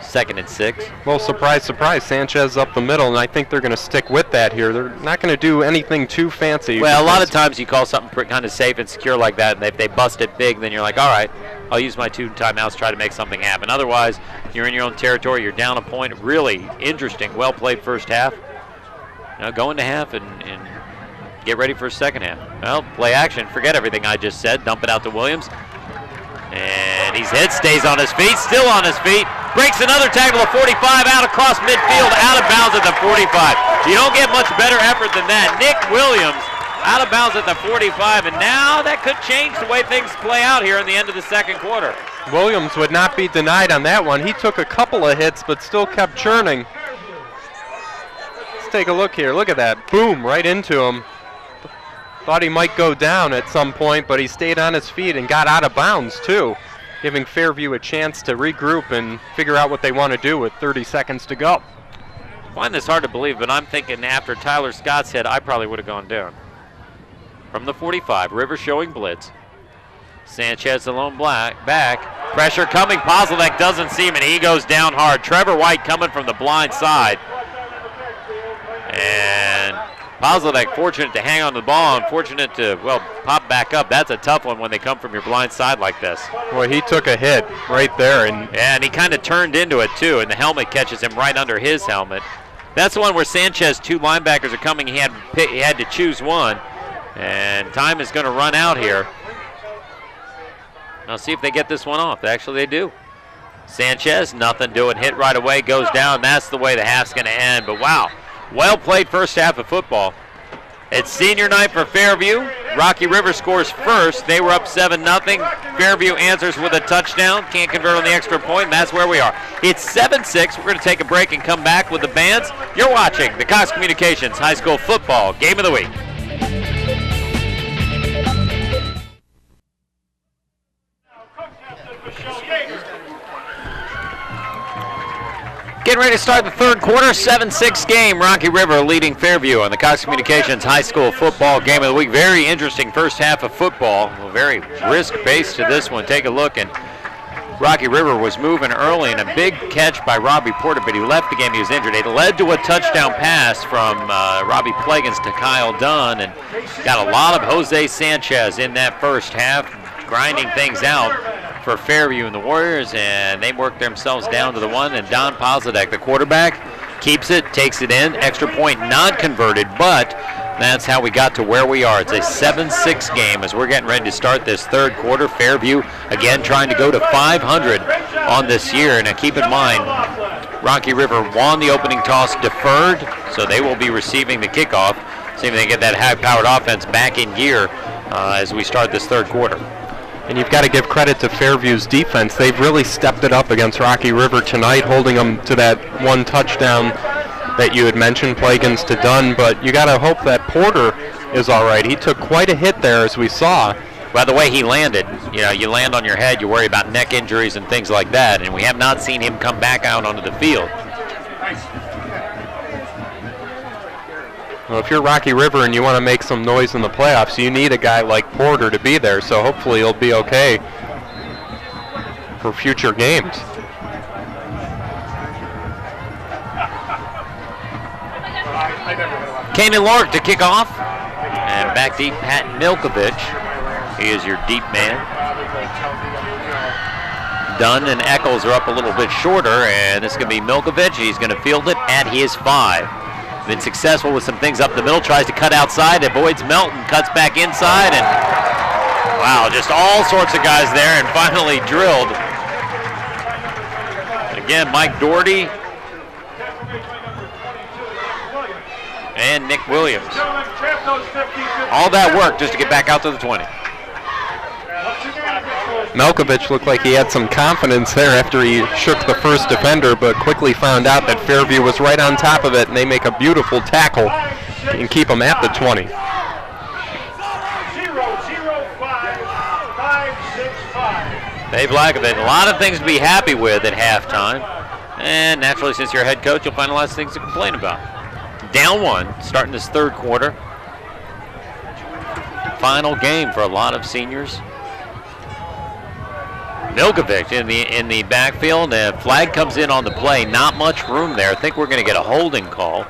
2nd and 6. Well, surprise, surprise, Sanchez up the middle, and I think they're going to stick with that here. They're not going to do anything too fancy. Well, a lot of times you call something kind of safe and secure like that, and if they bust it big, then you're like, all right, I'll use my 2 timeouts, try to make something happen. Otherwise, you're in your own territory, you're down a point. Really interesting, well-played first half. Now go into half and get ready for a second half. Well, play action. Forget everything I just said. Dump it out to Williams. And he's hit, stays on his feet, still on his feet. Breaks another tackle at 45, out across midfield, out of bounds at the 45. You don't get much better effort than that. Nick Williams out of bounds at the 45, and now that could change the way things play out here in the end of the second quarter. Williams would not be denied on that one. He took a couple of hits, but still kept churning. Let's take a look here. Look at that. Boom, right into him. Thought he might go down at some point, but he stayed on his feet and got out of bounds, too, giving Fairview a chance to regroup and figure out what they want to do with 30 seconds to go. I find this hard to believe, but I'm thinking after Tyler Scott's hit, I probably would have gone down. From the 45, Rivers showing blitz. Sanchez alone back. Pressure coming. Pozolek doesn't see him, and he goes down hard. Trevor White coming from the blind side. And Pozolek fortunate to hang on to the ball, unfortunate to, well, pop back up. That's a tough one when they come from your blind side like this. Well, he took a hit right there. And he kind of turned into it, too, and the helmet catches him right under his helmet. That's the one where Sanchez, 2 linebackers are coming. He had to choose one, and time is going to run out here. Now see if they get this one off. Actually, they do. Sanchez, nothing doing. Hit right away, goes down. That's the way the half's going to end. But wow, well played first half of football. It's senior night for Fairview. Rocky River scores first. They were up 7-0. Fairview answers with a touchdown. Can't convert on the extra point, and that's where we are. It's 7-6. We're going to take a break and come back with the bands. You're watching the Cox Communications High School Football Game of the Week. Getting ready to start the third quarter, 7-6 game. Rocky River leading Fairview on the Cox Communications High School Football Game of the Week. Very interesting first half of football. Very risk-based to this one. Take a look, and Rocky River was moving early, and a big catch by Robbie Porter, but he left the game. He was injured. It led to a touchdown pass from Robbie Plegans to Kyle Dunn, and got a lot of Jose Sanchez in that first half, grinding things out for Fairview and the Warriors, and they work themselves down to the one, and Don Pozadek, the quarterback, keeps it, takes it in. Extra point not converted, but that's how we got to where we are. It's a 7-6 game as we're getting ready to start this third quarter. Fairview, again, trying to go to 500 on this year. Now keep in mind, Rocky River won the opening toss, deferred, so they will be receiving the kickoff. See if they get that high-powered offense back in gear as we start this third quarter. And you've got to give credit to Fairview's defense. They've really stepped it up against Rocky River tonight, holding them to that one touchdown that you had mentioned, Plegans to Dunn. But you got to hope that Porter is all right. He took quite a hit there, as we saw. By the way he landed, you land on your head, you worry about neck injuries and things like that, and we have not seen him come back out onto the field. Well, if you're Rocky River and you want to make some noise in the playoffs, you need a guy like Porter to be there, so hopefully he'll be okay for future games. Kanan Lork to kick off, and back deep, Pat Milkovich. He is your deep man. Dunn and Eccles are up a little bit shorter, and this is going to be Milkovich. He's going to field it at his 5. Been successful with some things up the middle, tries to cut outside, avoids Melton, cuts back inside, and wow, just all sorts of guys there, and finally drilled. Again, Mike Doherty and Nick Williams. All that work just to get back out to the 20. Melkovich looked like he had some confidence there after he shook the first defender, but quickly found out that Fairview was right on top of it, and they make a beautiful tackle and keep him at the 20. 0-0-5-5-6-5. Dave Lakovich, a lot of things to be happy with at halftime, and naturally, since you're a head coach, you'll find a lot of things to complain about. Down 1, starting this third quarter. Final game for a lot of seniors. Milkovic in the backfield. Flag comes in on the play. Not much room there. I think we're going to get a holding call.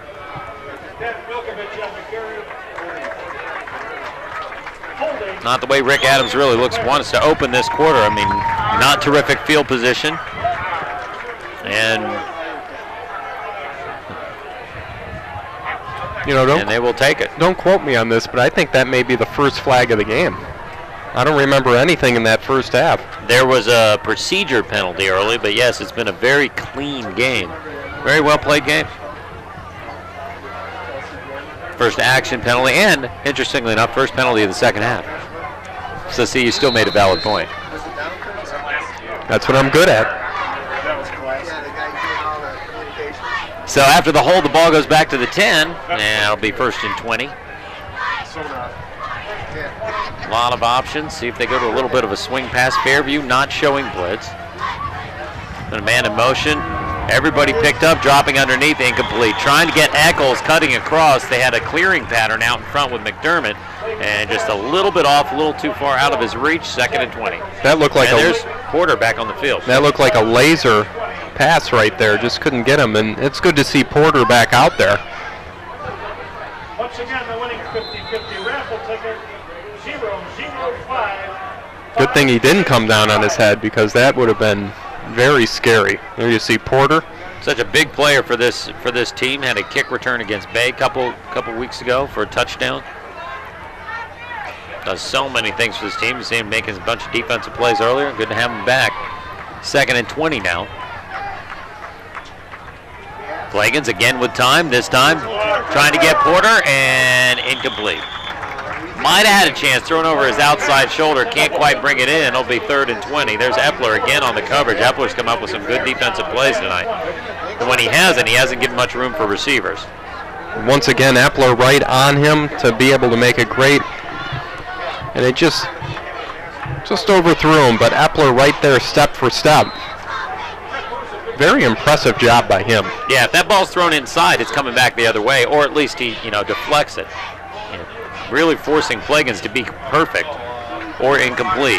Not the way Rick Adams really wants to open this quarter. I mean, not terrific field position. And and they will take it. Don't quote me on this, but I think that may be the first flag of the game. I don't remember anything in that first half. There was a procedure penalty early, but yes, it's been a very clean game. Very well played game. First action penalty, and interestingly enough, first penalty of the second half. So see, you still made a valid point. That's what I'm good at. So after the hold, the ball goes back to the 10, and it'll be 1st and 20. A lot of options. See if they go to a little bit of a swing pass. Fairview not showing blitz. And a man in motion. Everybody picked up, dropping underneath, incomplete. Trying to get Eccles cutting across. They had a clearing pattern out in front with McDermott, and just a little bit off, a little too far out of his reach. 2nd and 20. That looked like there's Porter back on the field. That looked like a laser pass right there. Just couldn't get him, and it's good to see Porter back out there. Once again, the winning 50-50 raffle ticket, 005. Good thing he didn't come down on his head, because that would have been very scary. There you see Porter. Such a big player for this team. Had a kick return against Bay a couple weeks ago for a touchdown. Does so many things for this team. You see him making a bunch of defensive plays earlier. Good to have him back. 2nd and 20 now. Flagans again with time. This time trying to get Porter, and incomplete. Might have had a chance, thrown over his outside shoulder, can't quite bring it in. It'll be 3rd and 20. There's Epler again on the coverage. Epler's come up with some good defensive plays tonight. And when he hasn't given much room for receivers. Once again, Epler right on him to be able to make a great, and it just overthrew him, but Epler right there step for step. Very impressive job by him. Yeah, if that ball's thrown inside, it's coming back the other way, or at least he, deflects it. Really forcing Flagans to be perfect or incomplete.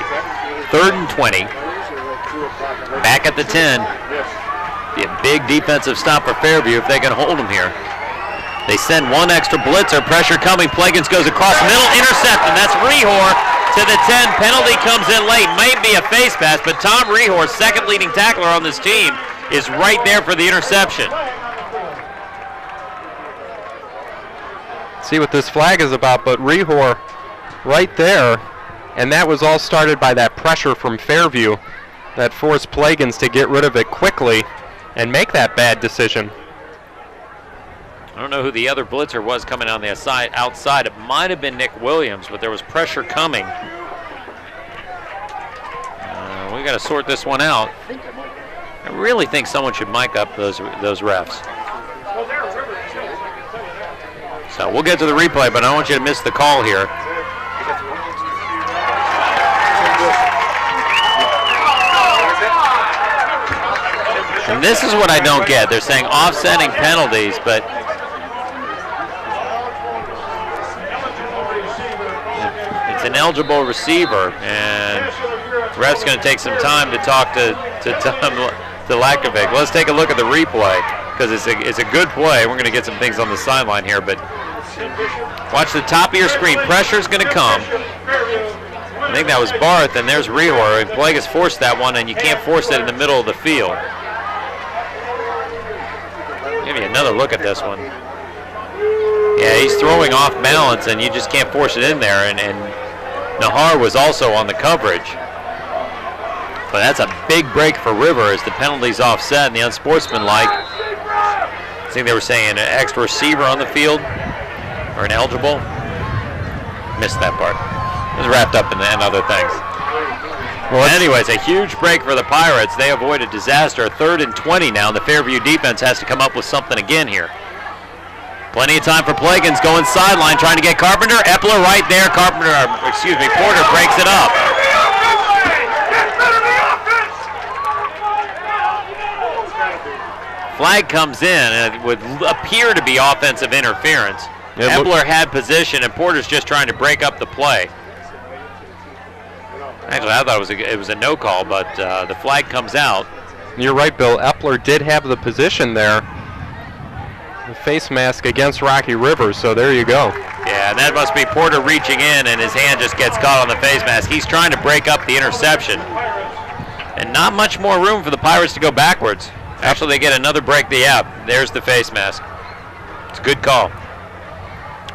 3rd and 20. Back at the 10. Be a big defensive stop for Fairview if they can hold him here. They send one extra blitzer. Pressure coming. Flagans goes across the middle. Intercepted. That's Rehor to the 10. Penalty comes in late. Might be a face pass, but Tom Rehor, second leading tackler on this team, is right there for the interception. See what this flag is about, but Rehor right there, and that was all started by that pressure from Fairview that forced Plagans to get rid of it quickly and make that bad decision. I don't know who the other blitzer was coming on the outside. It might have been Nick Williams, but there was pressure coming. We got to sort this one out. I really think someone should mic up those refs. So we'll get to the replay, but I don't want you to miss the call here. And this is what I don't get. They're saying offsetting penalties, but it's an eligible receiver, and the ref's going to take some time to talk to Lakovic. Let's take a look at the replay, because it's a good play. We're going to get some things on the sideline here, but watch the top of your screen. Pressure's going to come. I think that was Barth, and there's Rehor. And Plagas forced that one, and you can't force it in the middle of the field. Give me another look at this one. Yeah, he's throwing off balance, and you just can't force it in there. And Nahar was also on the coverage. But that's a big break for River as the penalty's offset and the unsportsmanlike. I think they were saying an extra receiver on the field or an eligible. Missed that part. It was wrapped up in other things. Well, anyways, a huge break for the Pirates. They avoid a disaster. 3rd and 20 now. The Fairview defense has to come up with something again here. Plenty of time for Plagans going sideline, trying to get Carpenter. Epler right there. Porter breaks it up. Flag comes in, and it would appear to be offensive interference. Epler had position, and Porter's just trying to break up the play. Actually, I thought it was a no call, but the flag comes out. You're right, Bill. Epler did have the position there. The face mask against Rocky River, so there you go. Yeah, and that must be Porter reaching in, and his hand just gets caught on the face mask. He's trying to break up the interception. And not much more room for the Pirates to go backwards. Actually, they get another break. There's the face mask. It's a good call.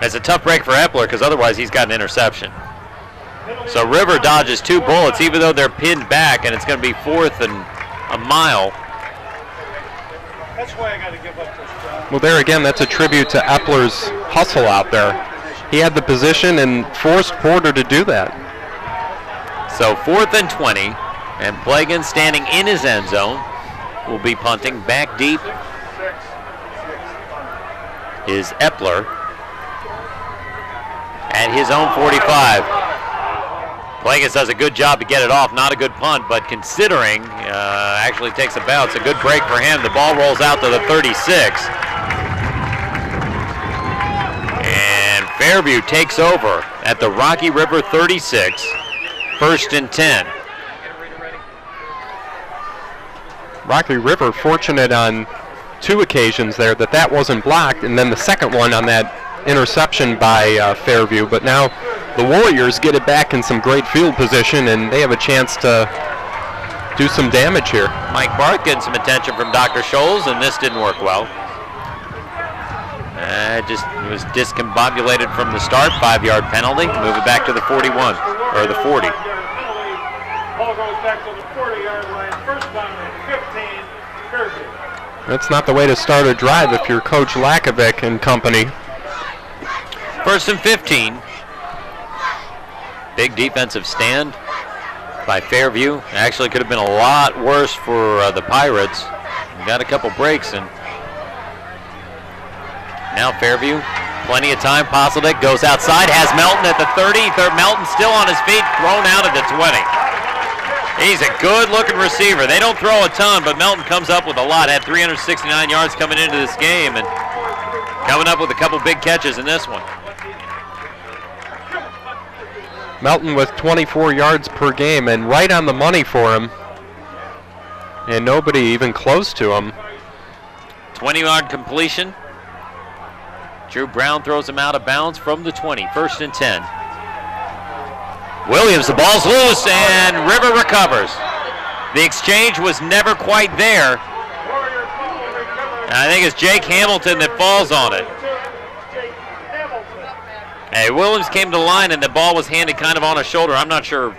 It's a tough break for Epler because otherwise he's got an interception. So River dodges 2 bullets even though they're pinned back, and it's going to be 4th and a mile. That's why I got to give up this job. Well, there again, that's a tribute to Epler's hustle out there. He had the position and forced Porter to do that. So 4th and 20, and Plagan standing in his end zone will be punting back deep. Is Epler at his own 45. Plagas does a good job to get it off. Not a good punt, but considering actually takes a bounce. A good break for him. The ball rolls out to the 36. And Fairview takes over at the Rocky River 36. 1st and 10. Rocky River fortunate on 2 occasions there that wasn't blocked, and then the second one on that interception by Fairview. But now the Warriors get it back in some great field position, and they have a chance to do some damage here. Mike Barth getting some attention from Dr. Scholes, and this didn't work well. Just was discombobulated from the start. 5-yard penalty. Move it back to the 41, or the 40. Ball goes back to the 40-yard line. First down and 15. Fairview. That's not the way to start a drive if you're Coach Lakovic and company. 1st and 15. Big defensive stand by Fairview. Actually could have been a lot worse for the Pirates. Got a couple breaks, and now Fairview, plenty of time. Posteldick goes outside, has Melton at the 30. Melton still on his feet, thrown out at the 20. He's a good-looking receiver. They don't throw a ton, but Melton comes up with a lot. Had 369 yards coming into this game, and coming up with a couple big catches in this one. Melton with 24 yards per game, and right on the money for him. And nobody even close to him. 20-yard completion. Drew Brown throws him out of bounds from the 20. 1st and 10. Williams, the ball's loose, and River recovers. The exchange was never quite there. And I think it's Jake Hamilton that falls on it. Hey, Williams came to the line, and the ball was handed kind of on his shoulder. I'm not sure,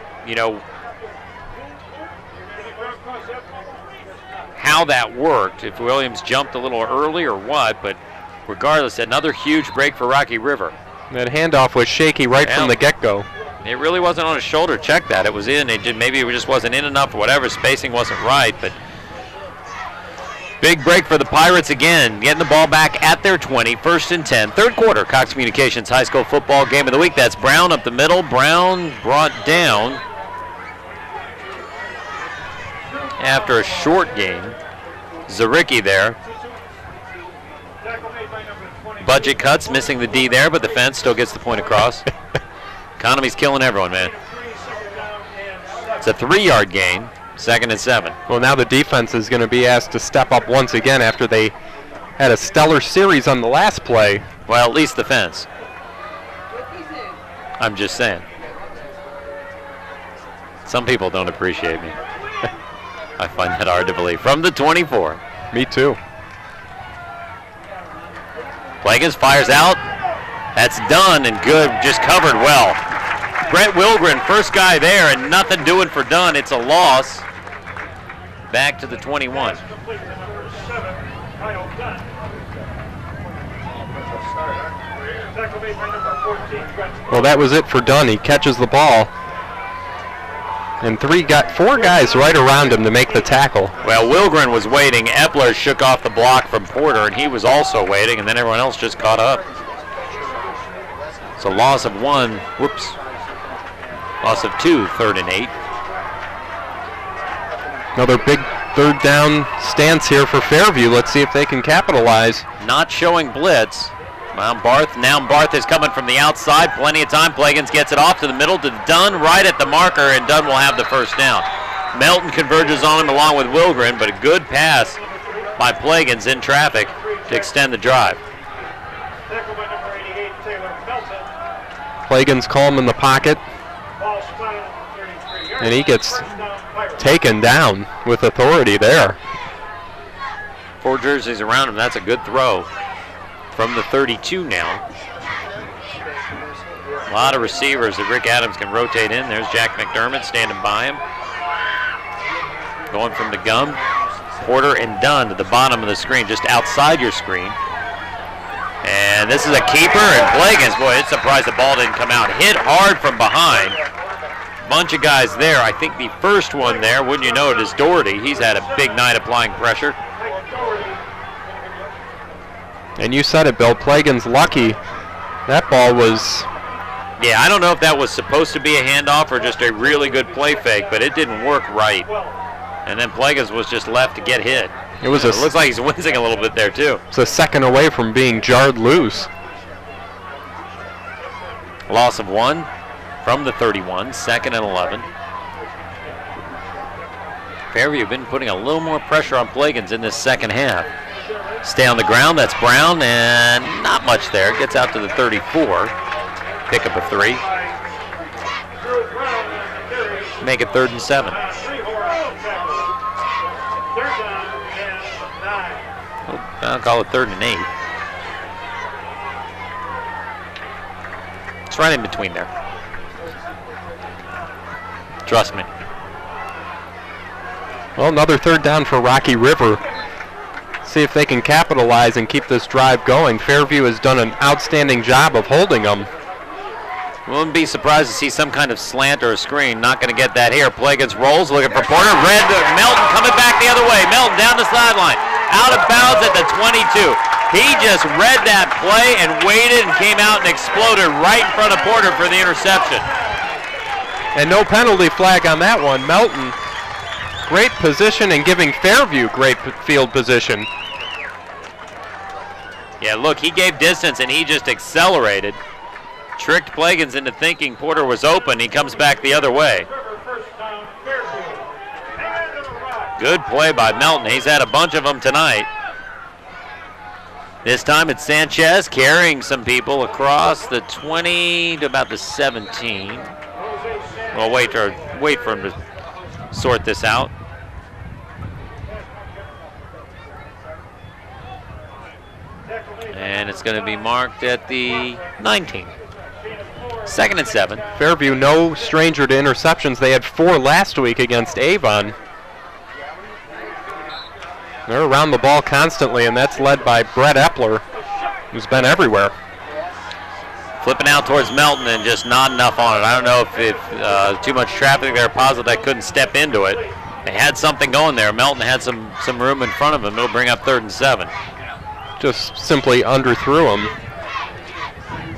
how that worked, if Williams jumped a little early or what, but regardless, another huge break for Rocky River. That handoff was shaky right from the get-go. It really wasn't on his shoulder. Check that. It was in. Maybe it just wasn't in enough or whatever. Spacing wasn't right, but big break for the Pirates again. Getting the ball back at their 20. 1st and 10. 3rd quarter. Cox Communications High School football game of the week. That's Brown up the middle. Brown brought down after a short game. Zaricki there. Budget cuts, missing the D there, but the fence still gets the point across. Economy's killing everyone, man. It's a 3-yard gain, 2nd and 7. Well, now the defense is going to be asked to step up once again after they had a stellar series on the last play. Well, at least the fence. I'm just saying. Some people don't appreciate me. I find that hard to believe. From the 24. Me too. Plagas fires out. That's done and good, just covered well. Brett Wilgren, first guy there, and nothing doing for Dunn. It's a loss. Back to the 21. Well, that was it for Dunn. He catches the ball. And 4 guys right around him to make the tackle. Well, Wilgren was waiting. Epler shook off the block from Porter, and he was also waiting, and then everyone else just caught up. It's a loss of 1. Whoops. Loss of 2, 3rd and 8. Another big 3rd down stance here for Fairview. Let's see if they can capitalize. Not showing blitz. Now Barth is coming from the outside. Plenty of time. Plagans gets it off to the middle to Dunn, right at the marker, and Dunn will have the first down. Melton converges on him along with Wilgren, but a good pass by Plagans in traffic to extend the drive. Plagans calm in the pocket, and he gets taken down with authority there. 4 jerseys around him. That's a good throw from the 32 now. A lot of receivers that Rick Adams can rotate in. There's Jack McDermott standing by him. Going from the gum. Porter and Dunn to the bottom of the screen, just outside your screen. And this is a keeper, and Plagans, boy, it's surprised the ball didn't come out. Hit hard from behind. Bunch of guys there. I think the first one there, wouldn't you know it, is Doherty. He's had a big night applying pressure. And you said it, Bill. Plagans lucky. That ball was... Yeah, I don't know if that was supposed to be a handoff or just a really good play fake, but it didn't work right. And then Plagans was just left to get hit. It looks like he's wincing a little bit there, too. It's a second away from being jarred loose. Loss of 1 from the 31, 2nd and 11. Fairview been putting a little more pressure on Plagans in this second half. Stay on the ground, that's Brown, and not much there. Gets out to the 34. Pick up a 3. Make it 3rd and 7. I'll call it 3rd and 8. It's right in between there. Trust me. Well, another 3rd down for Rocky River. See if they can capitalize and keep this drive going. Fairview has done an outstanding job of holding them. Wouldn't be surprised to see some kind of slant or a screen. Not going to get that here. Plagans rolls, looking for Porter. Melton coming back the other way. Melton down the sideline. Out of bounds at the 22. He just read that play and waited and came out and exploded right in front of Porter for the interception. And no penalty flag on that one. Melton, great position and giving Fairview great field position. Yeah, look, he gave distance and he just accelerated. Tricked Plagans into thinking Porter was open. He comes back the other way. Good play by Melton. He's had a bunch of them tonight. This time it's Sanchez carrying some people across the 20 to about the 17. We'll wait for him to sort this out. And it's going to be marked at the 19. 2nd and 7. Fairview, no stranger to interceptions. They had 4 last week against Avon. They're around the ball constantly, and that's led by Brett Epler, who's been everywhere. Flipping out towards Melton and just not enough on it. I don't know if too much traffic there. Positive that couldn't step into it. They had something going there. Melton had some room in front of him. It'll bring up 3rd and 7. Just simply underthrew him.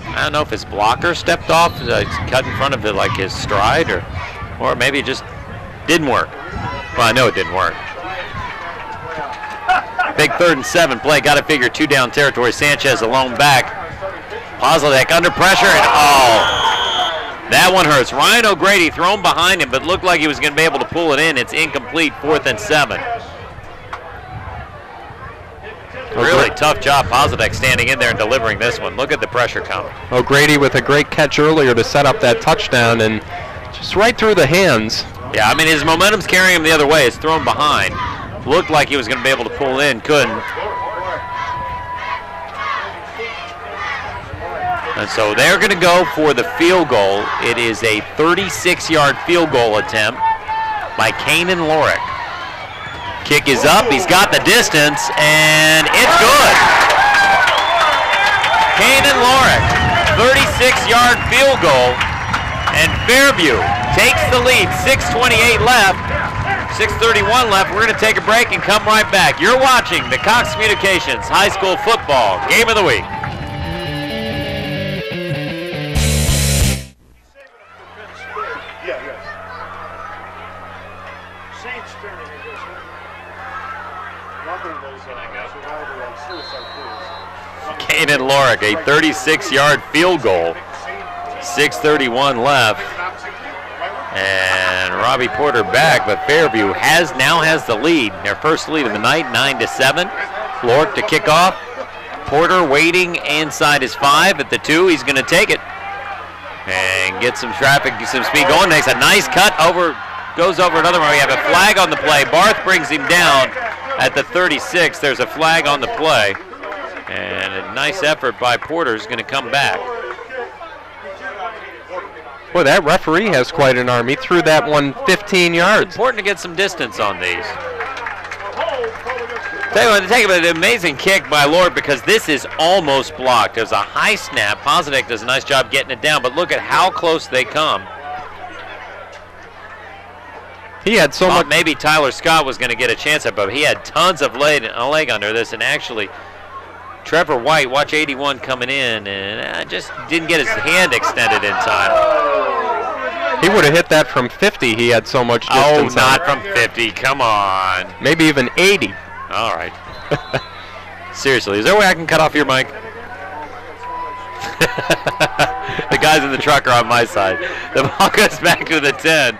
I don't know if his blocker stepped off, cut in front of it like his stride, or maybe it just didn't work. Well, I know it didn't work. Big 3rd and 7 play. Got to figure 2 down territory. Sanchez alone back. Pozlak under pressure, and that one hurts. Ryan O'Grady thrown behind him, but looked like he was going to be able to pull it in. It's incomplete, 4th and 7. Really tough job, Pozlak standing in there and delivering this one. Look at the pressure count. O'Grady with a great catch earlier to set up that touchdown, and just right through the hands. Yeah, I mean, his momentum's carrying him the other way. It's thrown behind. Looked like he was going to be able to pull in, couldn't. And so they're going to go for the field goal. It is a 36-yard field goal attempt by Kanan Lorick. Kick is up, he's got the distance, and it's good. Kanan Lorick, 36-yard field goal, and Fairview takes the lead. 6:28 left, 6:31 left. We're going to take a break and come right back. You're watching the Cox Communications High School Football Game of the Week. Kanan Lorick, a 36-yard field goal. 6:31 left. And Robbie Porter back, but Fairview now has the lead. Their first lead of the night, 9-7. Lorick to kick off. Porter waiting inside his 5 at the 2. He's going to take it. And get some traffic, some speed going. Makes a nice cut over, goes over another one. We have a flag on the play. Barth brings him down at the 36. There's a flag on the play. And a nice effort by Porter is going to come back. Boy, that referee has quite an arm. He threw that one 15 yards. Important to get some distance on these. Take an amazing kick by Lord because this is almost blocked. There's a high snap. Positek does a nice job getting it down, but look at how close they come. He had so much. Maybe Tyler Scott was going to get a chance at, but he had tons of leg under this, and actually Trevor White, watch 81 coming in, and just didn't get his hand extended in time. He would have hit that from 50. He had so much distance. Oh, not from 50. Come on. Maybe even 80. All right. Seriously, is there a way I can cut off your mic? The guys in the truck are on my side. The ball goes back to the 10.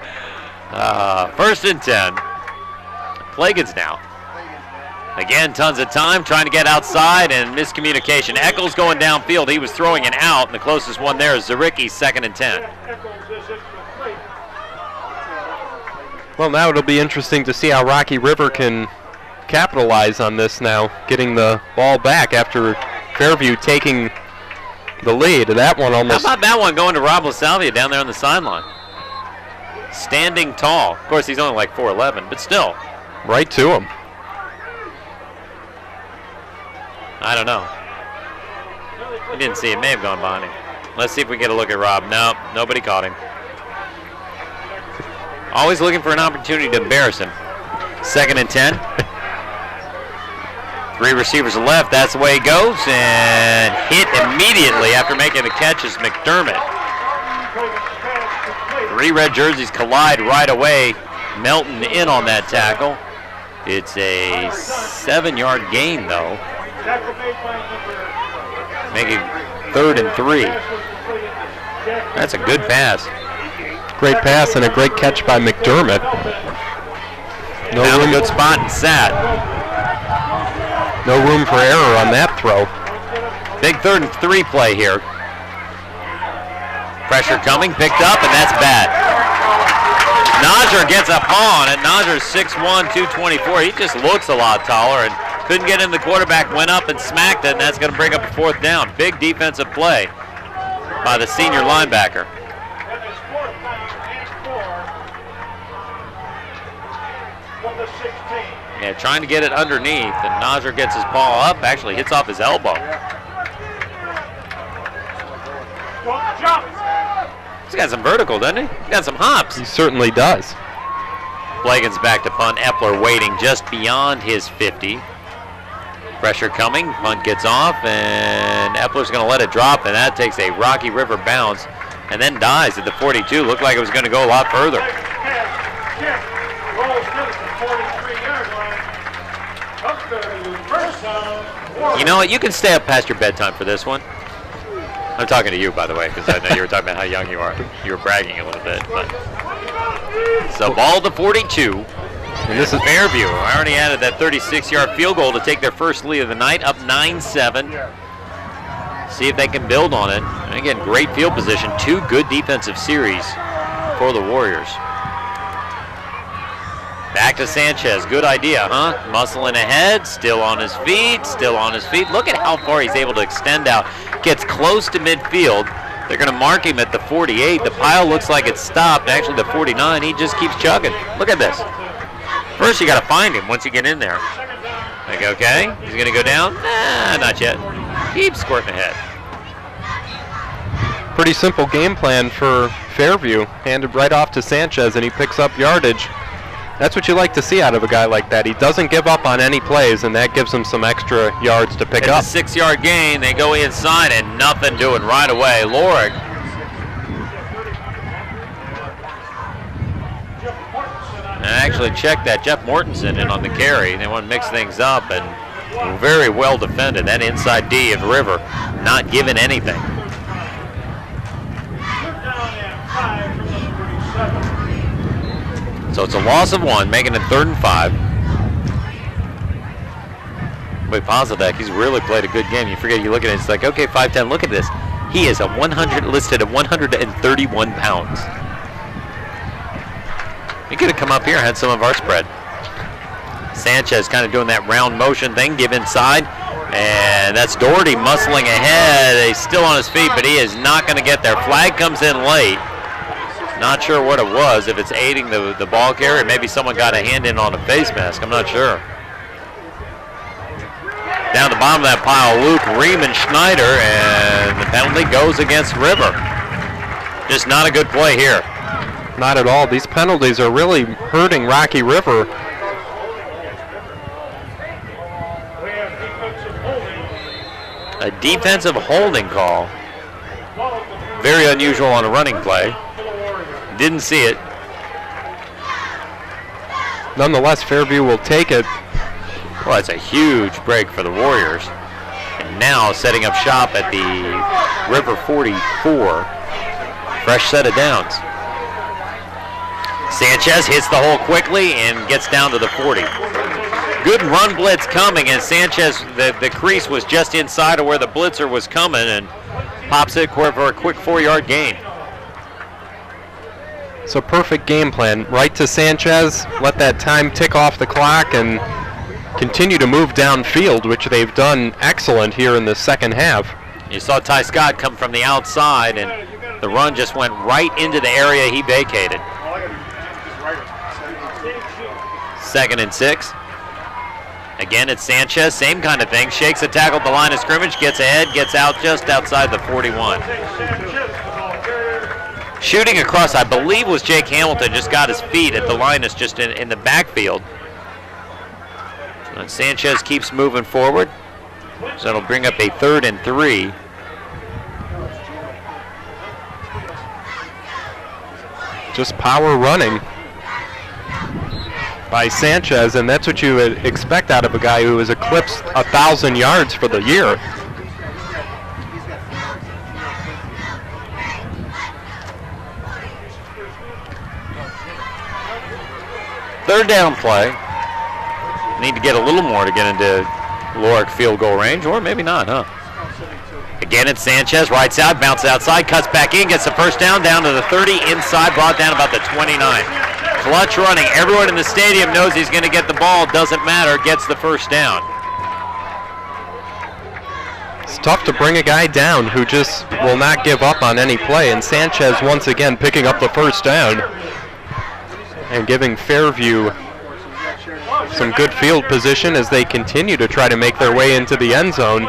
First and 10. Plagans now. Again, tons of time trying to get outside and miscommunication. Eccles going downfield. He was throwing an out, and the closest one there is Zaricki, 2nd and 10. Well, now it'll be interesting to see how Rocky River can capitalize on this now, getting the ball back after Fairview taking the lead. That one almost. How about that one going to Rob LaSalvia down there on the sideline? Standing tall. Of course, he's only like 4'11", but still. Right to him. I don't know. He didn't see it. May have gone behind him. Let's see if we get a look at Rob. No, nobody caught him. Always looking for an opportunity to embarrass him. 2nd and 10. 3 receivers left. That's the way he goes. And hit immediately after making the catch is McDermott. 3 red jerseys collide right away. Melton in on that tackle. It's a 7-yard gain, though. Making 3rd and 3. That's a good pass. Great pass and a great catch by McDermott. Found a good spot and sat. No room for error on that throw. Big 3rd and 3 play here. Pressure coming, picked up, and that's bad. Najjar gets up on it. Najjar's 6'1", 224. He just looks a lot taller and couldn't get in the quarterback, went up and smacked it, and that's going to bring up a 4th down. Big defensive play by the senior linebacker. Yeah, trying to get it underneath, and Najjar gets his paw up, actually hits off his elbow. He's got some vertical, doesn't he? He's got some hops. He certainly does. Plagans back to punt. Epler waiting just beyond his 50. Pressure coming, punt gets off, and Epler's going to let it drop, and that takes a Rocky River bounce, and then dies at the 42. Looked like it was going to go a lot further. You know what? You can stay up past your bedtime for this one. I'm talking to you, by the way, because I know you were talking about how young you are. You were bragging a little bit. But. So ball to 42. And this is Fairview. I already added that 36-yard field goal to take their first lead of the night, up 9-7. See if they can build on it. And again, great field position. 2 good defensive series for the Warriors. Back to Sanchez. Good idea, huh? Muscling ahead, still on his feet, still on his feet. Look at how far he's able to extend out. Gets close to midfield. They're going to mark him at the 48. The pile looks like it's stopped. Actually, the 49. He just keeps chugging. Look at this. First, you got to find him once you get in there. Like, okay, he's going to go down? Nah, not yet. Keep squirting ahead. Pretty simple game plan for Fairview. Handed right off to Sanchez, and he picks up yardage. That's what you like to see out of a guy like that. He doesn't give up on any plays, and that gives him some extra yards to pick up. It's a 6-yard gain. They go inside, and nothing doing right away. Lorick. And I actually checked that. Jeff Mortensen in on the carry. They want to mix things up, and Very well defended. That inside D of River not giving anything. So it's a loss of 1, making it 3rd and 5. But Pozadek, he's really played a good game. You forget, you look at it, it's like, okay, 5'10", look at this. He is listed at 131 pounds. He could have come up here and had some of our spread. Sanchez kind of doing that round motion thing, give inside. And that's Doherty muscling ahead. He's still on his feet, but he is not going to get there. Flag comes in late. Not sure what it was, if it's aiding the ball carrier. Maybe someone got a hand in on a face mask. I'm not sure. Down the bottom of that pile, Luke Riemann-Schneider, and the penalty goes against River. Just not a good play here. Not at all. These penalties are really hurting Rocky River. A defensive holding call. Very unusual on a running play. Didn't see it. Nonetheless, Fairview will take it. Well, it's a huge break for the Warriors. And now setting up shop at the River 44. Fresh set of downs. Sanchez hits the hole quickly and gets down to the 40. Good run blitz coming, and Sanchez, the crease was just inside of where the blitzer was coming, and pops it for a quick 4-yard gain. So perfect game plan. Right to Sanchez, let that time tick off the clock, and continue to move downfield, which they've done excellent here in the second half. You saw Ty Scott come from the outside, and the run just went right into the area he vacated. 2nd and 6. Again, it's Sanchez, same kind of thing. Shakes a tackle at the line of scrimmage, gets ahead, gets out just outside the 41. Shooting across, I believe, was Jake Hamilton, just got his feet at the line is just in the backfield. And Sanchez keeps moving forward. So it'll bring up a 3rd and 3. Just power running by Sanchez, and that's what you would expect out of a guy who has eclipsed 1,000 yards for the year. Third down play. Need to get a little more to get into Lorick field goal range, or maybe not, huh? Again, it's Sanchez, right side, bounces outside, cuts back in, gets the first down to the 30, inside, brought down about the 29. Clutch running. Everyone in the stadium knows he's going to get the ball. Doesn't matter. Gets the first down. It's tough to bring a guy down who just will not give up on any play. And Sanchez once again picking up the first down and giving Fairview some good field position as they continue to try to make their way into the end zone.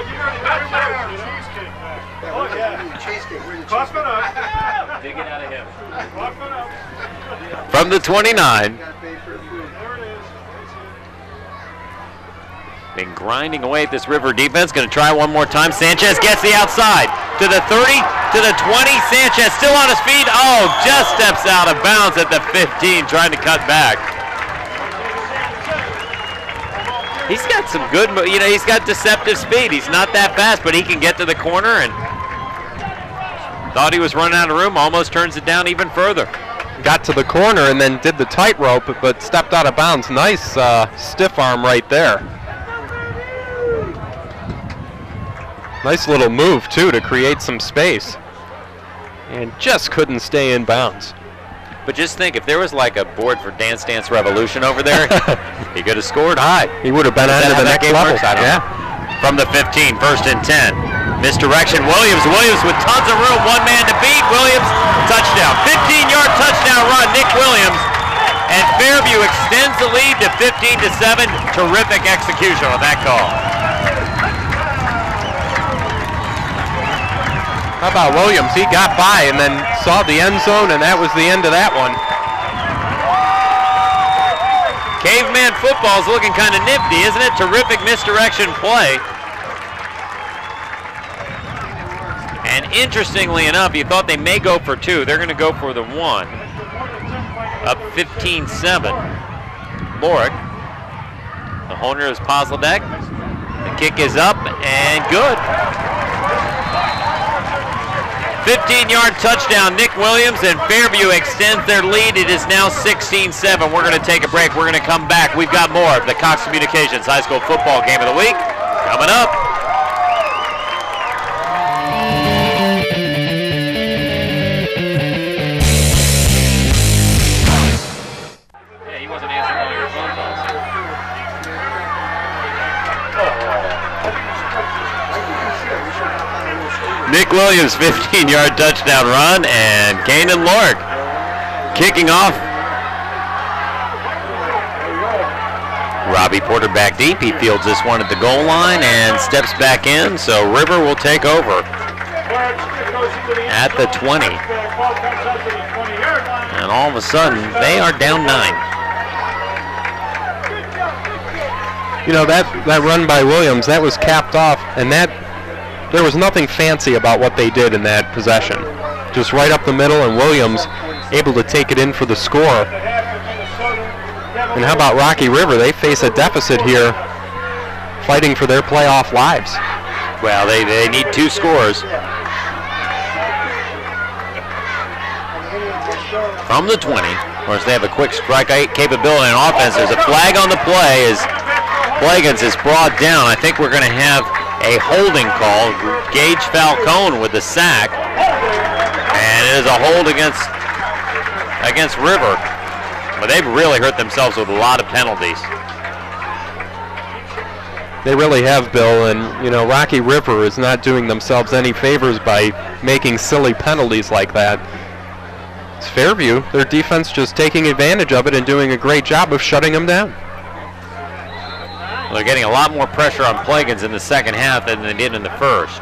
From the 29. Been grinding away at this River defense. Going to try one more time. Sanchez gets the outside to the 30, to the 20. Sanchez still on his feet. Oh, just steps out of bounds at the 15, trying to cut back. He's got some good, he's got deceptive speed. He's not that fast, but he can get to the corner, and thought he was running out of room. Almost turns it down even further. Got to the corner and then did the tightrope, but stepped out of bounds. Nice stiff arm right there. Nice little move, too, to create some space. And just couldn't stay in bounds. But just think, if there was like a board for Dance Dance Revolution over there, he could have scored high. He would have been on to the next level. Yeah. From the 15, 1st and 10. Misdirection, Williams with tons of room, one man to beat. Williams, touchdown. 15-yard touchdown run, Nick Williams. And Fairview extends the lead to 15-7. Terrific execution on that call. How about Williams? He got by and then saw the end zone, and that was the end of that one. Caveman football is looking kind of nifty, isn't it? Terrific misdirection play. And interestingly enough, you thought they may go for 2. They're going to go for the 1. Up 15-7. Lorick. The owner is Pozladek. Kick is up and good. 15-yard touchdown, Nick Williams, and Fairview extends their lead. It is now 16-7. We're going to take a break. We're going to come back. We've got more of the Cox Communications High School Football Game of the Week coming up. Yeah, he wasn't answering all your phone calls. Nick Williams, 15-yard touchdown run, and Kanan Lork kicking off. Robbie Porter back deep. He fields this one at the goal line and steps back in, so River will take over at the 20. And all of a sudden, they are down 9. You know, that run by Williams, that was capped off, and there was nothing fancy about what they did in that possession. Just right up the middle, and Williams able to take it in for the score. And how about Rocky River? They face a deficit here, fighting for their playoff lives. Well, they need 2 scores. From the 20, of course, they have a quick strike capability on offense. There's a flag on the play as Plagans is brought down. I think we're going to have a holding call. Gage Falcone with the sack, and it is a hold against River. But they've really hurt themselves with a lot of penalties. They really have, Bill, and you know, Rocky River is not doing themselves any favors by making silly penalties like that. It's Fairview, their defense just taking advantage of it and doing a great job of shutting them down. Well, they're getting a lot more pressure on Plagans in the second half than they did in the first.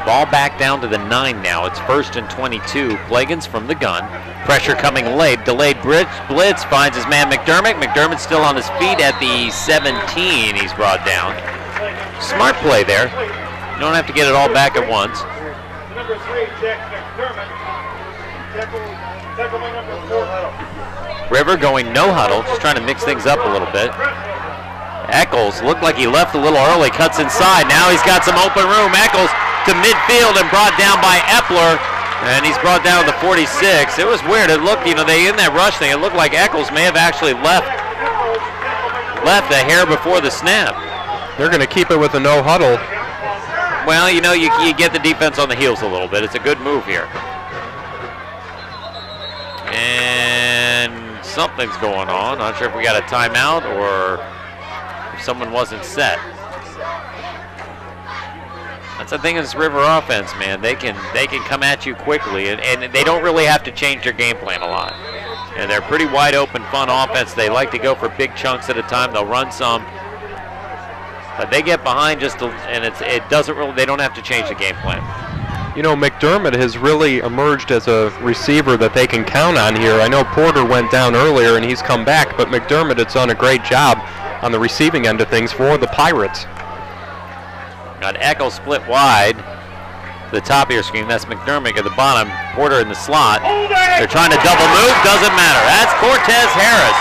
Ball back down to the 9 now. It's 1st and 22. Plagans from the gun. Pressure coming late. Delayed blitz finds his man McDermott. McDermott's still on his feet at the 17. He's brought down. Smart play there. You don't have to get it all back at once. Number 3, Jack McDermott. Tackle by number 4. River going no huddle, just trying to mix things up a little bit. Eccles looked like he left a little early, cuts inside. Now he's got some open room. Eccles to midfield and brought down by Epler, and he's brought down to the 46. It was weird. It looked, in that rush thing, it looked like Eccles may have actually left a hair before the snap. They're going to keep it with a no huddle. Well, you get the defense on the heels a little bit. It's a good move here. And something's going on. Not sure if we got a timeout or if someone wasn't set. That's the thing in this River offense, man. They can come at you quickly, and they don't really have to change their game plan a lot. And they're pretty wide open, fun offense. They like to go for big chunks at a time. They'll run some, but they get behind they don't have to change the game plan. You know, McDermott has really emerged as a receiver that they can count on here. I know Porter went down earlier and he's come back, but McDermott has done a great job on the receiving end of things for the Pirates. Got Eccles split wide. The top of your screen, that's McDermott at the bottom. Porter in the slot. They're trying to double move, doesn't matter. That's Cortez Harris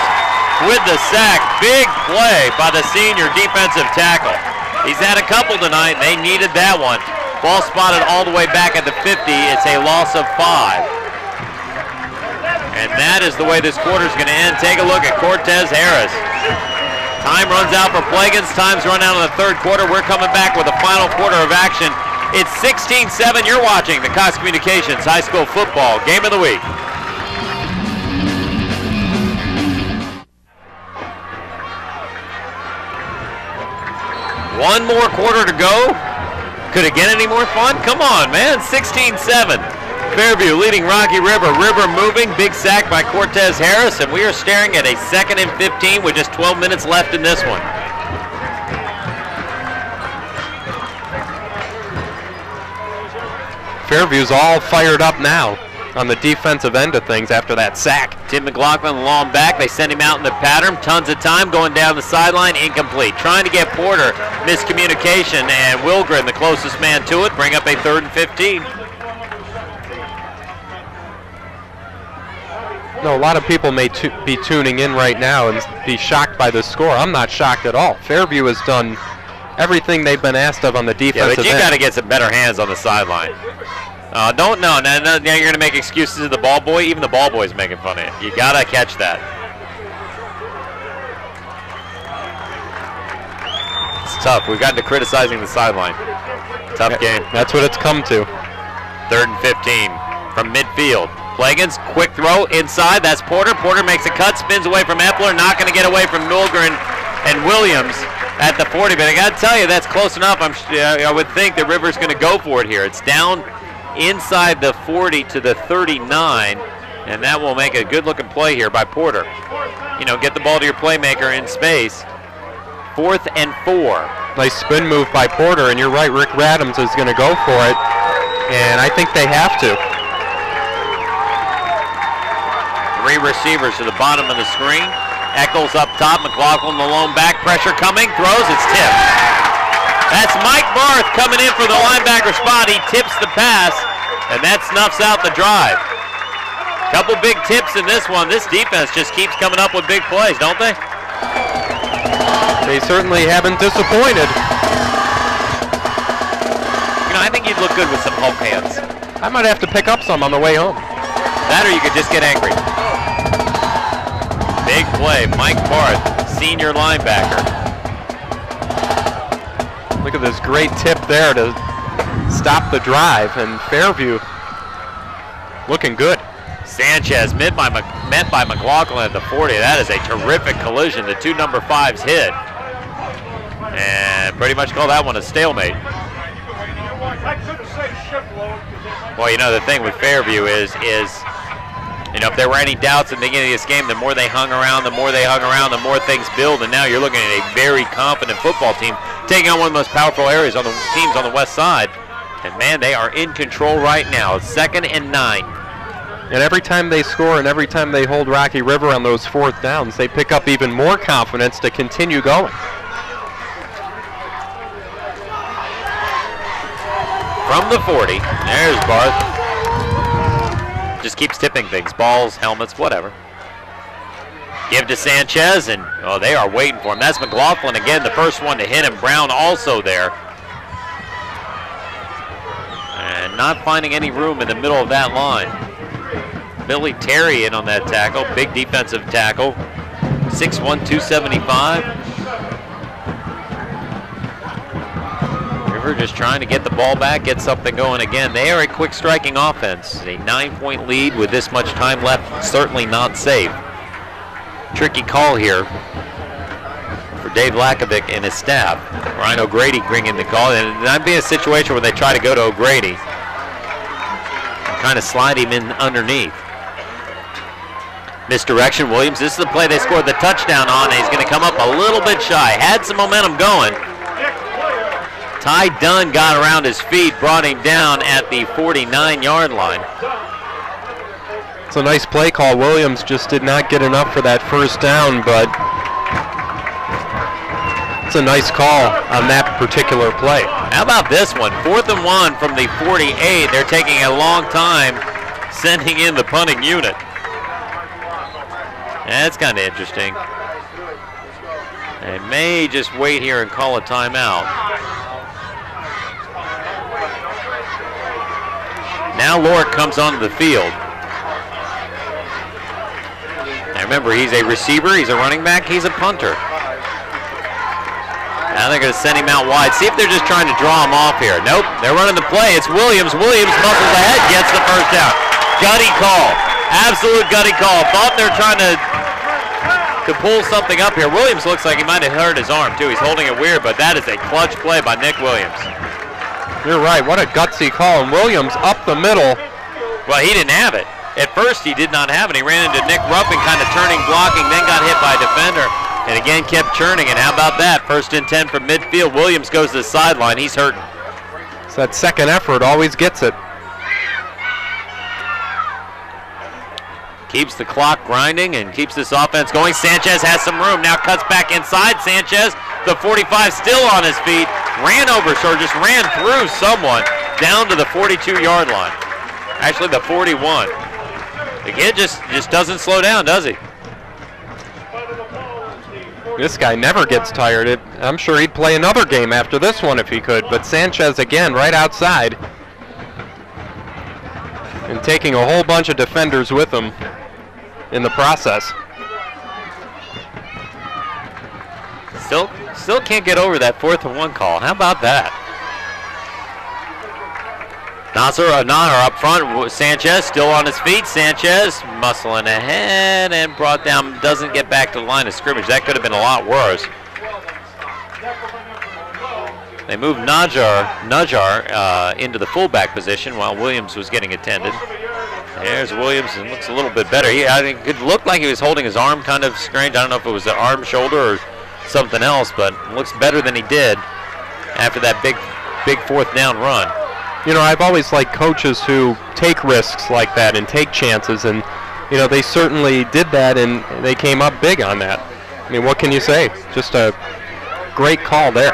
with the sack. Big play by the senior defensive tackle. He's had a couple tonight. They needed that one. Ball spotted all the way back at the 50. It's a loss of 5. And that is the way this quarter is going to end. Take a look at Cortez Harris. Time runs out for Plagans. Time's run out in the third quarter. We're coming back with a final quarter of action. It's 16-7. You're watching the Cox Communications High School Football Game of the Week. One more quarter to go. Could it get any more fun? Come on, man. 16-7. Fairview leading Rocky River. River moving. Big sack by Cortez Harris. And we are staring at a 2nd and 15 with just 12 minutes left in this one. Fairview's all fired up now on the defensive end of things after that sack. Tim McLaughlin, the long back. They send him out in the pattern. Tons of time going down the sideline. Incomplete. Trying to get Porter. Miscommunication. And Wilgren, the closest man to it, bring up a 3rd and 15. No, a lot of people may be tuning in right now and be shocked by the score. I'm not shocked at all. Fairview has done everything they've been asked of on the defensive end. Yeah, but you end. got to get some better hands on the sideline. Now you're going to make excuses to the ball boy. Even the ball boy's making fun of you. You got to catch that. It's tough. We've gotten to criticizing the sideline. Tough game. That's what it's come to. 3rd and 15 from midfield. Plagans, quick throw inside. That's Porter. Porter makes a cut, spins away from Epler. Not going to get away from Milgren and Williams at the 40. But I got to tell you, that's close enough. I would think that River's going to go for it here. It's down inside the 40 to the 39, and that will make a good-looking play here by Porter. You know, get the ball to your playmaker in space. 4th and 4. Nice spin move by Porter, and you're right, Rick Radams is going to go for it, and I think they have to. 3 receivers to the bottom of the screen. Eccles up top, McLaughlin the lone back, pressure coming, throws, it's tipped. That's Mike Barth coming in for the linebacker spot. He tips the pass, and that snuffs out the drive. Couple big tips in this one. This defense just keeps coming up with big plays, don't they? They certainly haven't disappointed. You know, I think you'd look good with some Hulk hands. I might have to pick up some on the way home. That or you could just get angry. Big play, Mike Barth, senior linebacker. Look at this great tip there to stop the drive, and Fairview looking good. Sanchez met by McLaughlin at the 40. That is a terrific collision. The 2 number 5s hit. And pretty much call that one a stalemate. Well, you know, the thing with Fairview is you know, if there were any doubts at the beginning of this game, the more they hung around, the more things build, and now you're looking at a very confident football team taking on one of the most powerful areas on the teams on the west side. And man, they are in control right now. 2nd and 9. And every time they score and every time they hold Rocky River on those 4th downs, they pick up even more confidence to continue going. From the 40, there's Barth. Just keeps tipping things, balls, helmets, whatever. Give to Sanchez, and oh, they are waiting for him. That's McLaughlin again, the first one to hit him. Brown also there. And not finding any room in the middle of that line. Billy Terry in on that tackle, big defensive tackle. 6'1", 275. River just trying to get the ball back, get something going again. They are a quick striking offense. A 9-point lead with this much time left, certainly not safe. Tricky call here for Dave Lakovic and his staff. Ryan O'Grady bringing the call, and that'd be a situation where they try to go to O'Grady and kind of slide him in underneath. Misdirection, Williams. This is the play they scored the touchdown on, and he's going to come up a little bit shy. Had some momentum going. Ty Dunn got around his feet, brought him down at the 49-yard line. It's a nice play call. Williams just did not get enough for that first down, but it's a nice call on that particular play. How about this one? 4th and 1 from the 48. They're taking a long time sending in the punting unit. That's kind of interesting. They may just wait here and call a timeout. Now Lorick comes onto the field. Now remember, he's a receiver, he's a running back, he's a punter. Now they're going to send him out wide. See if they're just trying to draw him off here. Nope, they're running the play. It's Williams. Williams muscles ahead, gets the first down. Gutty call. Absolute gutty call. Thought they're trying to pull something up here. Williams looks like he might have hurt his arm too. He's holding it weird, but that is a clutch play by Nick Williams. You're right, what a gutsy call. And Williams up the middle. Well, he didn't have it. At first he did not have it. He ran into Nick Ruffin, kind of turning, blocking, then got hit by a defender, and again kept churning. And how about that? 1st and 10 from midfield. Williams goes to the sideline. He's hurting. It's that second effort, always gets it. Keeps the clock grinding and keeps this offense going. Sanchez has some room. Now cuts back inside. Sanchez, the 45, still on his feet. Ran over, or just ran through someone down to the 42-yard line. Actually, the 41. The kid just doesn't slow down, does he? This guy never gets tired. I'm sure he'd play another game after this one if he could, but Sanchez again right outside. And taking a whole bunch of defenders with him in the process. Still can't get over that 4th and 1 call. How about that? Nasser up front. Sanchez still on his feet. Sanchez muscling ahead and brought down. Doesn't get back to the line of scrimmage. That could have been a lot worse. They moved Najjar into the fullback position while Williams was getting attended. There's Williams, and looks a little bit better. I think it looked like he was holding his arm kind of strange. I don't know if it was the arm, shoulder, or something else, but looks better than he did after that big 4th down run. You know, I've always liked coaches who take risks like that and take chances, and you know, they certainly did that, and they came up big on that. I mean, what can you say? Just a great call there.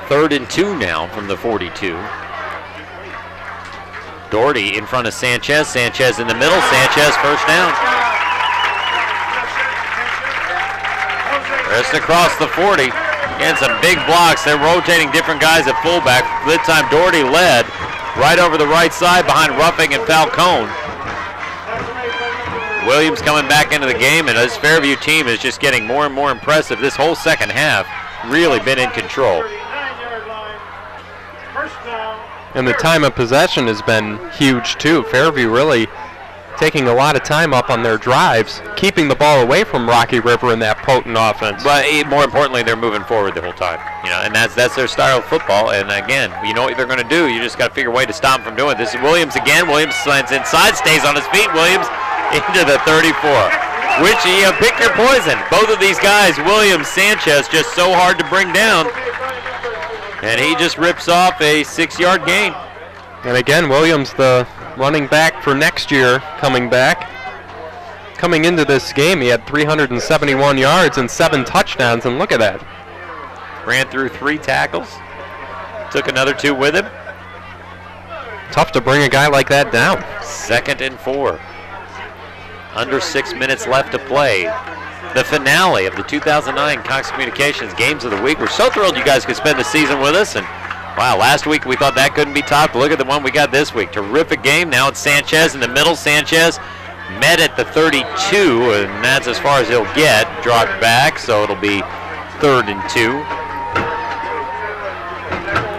3rd and 2 now from the 42. Doherty in front of Sanchez. Sanchez in the middle. Sanchez first down. Just across the 40. Again, some big blocks. They're rotating different guys at fullback. This time Doherty led right over the right side behind Ruffing and Falcone. Williams coming back into the game, and this Fairview team is just getting more and more impressive. This whole second half really been in control. And the time of possession has been huge too. Fairview really taking a lot of time up on their drives, keeping the ball away from Rocky River in that potent offense. But more importantly, they're moving forward the whole time. You know, and that's their style of football. And again, you know what they're going to do. You just got to figure a way to stop them from doing it. This is Williams again. Williams slants inside, stays on his feet. Williams into the 34. Which, you know, pick your poison. Both of these guys, Williams, Sanchez, just so hard to bring down. And he just rips off a 6-yard gain. And again, Williams, the running back for next year, coming back. Coming into this game, he had 371 yards and 7 touchdowns, and look at that. Ran through 3 tackles. Took another 2 with him. Tough to bring a guy like that down. 2nd and 4. Under 6 minutes left to play. The finale of the 2009 Cox Communications Games of the Week. We're so thrilled you guys could spend the season with us. And wow, last week we thought that couldn't be topped. Look at the one we got this week. Terrific game. Now it's Sanchez in the middle. Sanchez met at the 32, and that's as far as he'll get. Dropped back, so it'll be 3rd and 2.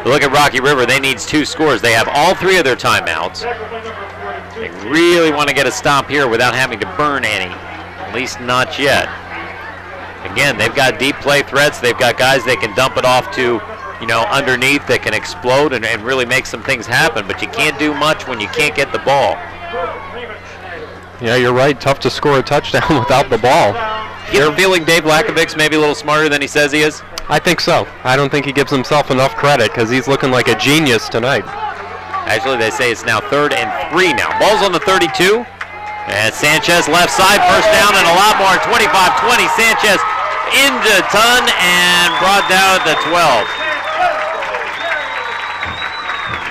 Look at Rocky River. They need 2 scores. They have all 3 of their timeouts. They really want to get a stop here without having to burn any. At least not yet. Again, they've got deep play threats. They've got guys they can dump it off to, you know, underneath that can explode and really make some things happen. But you can't do much when you can't get the ball. Yeah, you're right. Tough to score a touchdown without the ball. You're feeling Dave Lakovic's maybe a little smarter than he says he is? I think so. I don't think he gives himself enough credit because he's looking like a genius tonight. Actually, they say it's now 3rd and 3 now. Ball's on the 32. And Sanchez left side, first down and a lot more. 25-20. Sanchez into ton and brought down at the 12.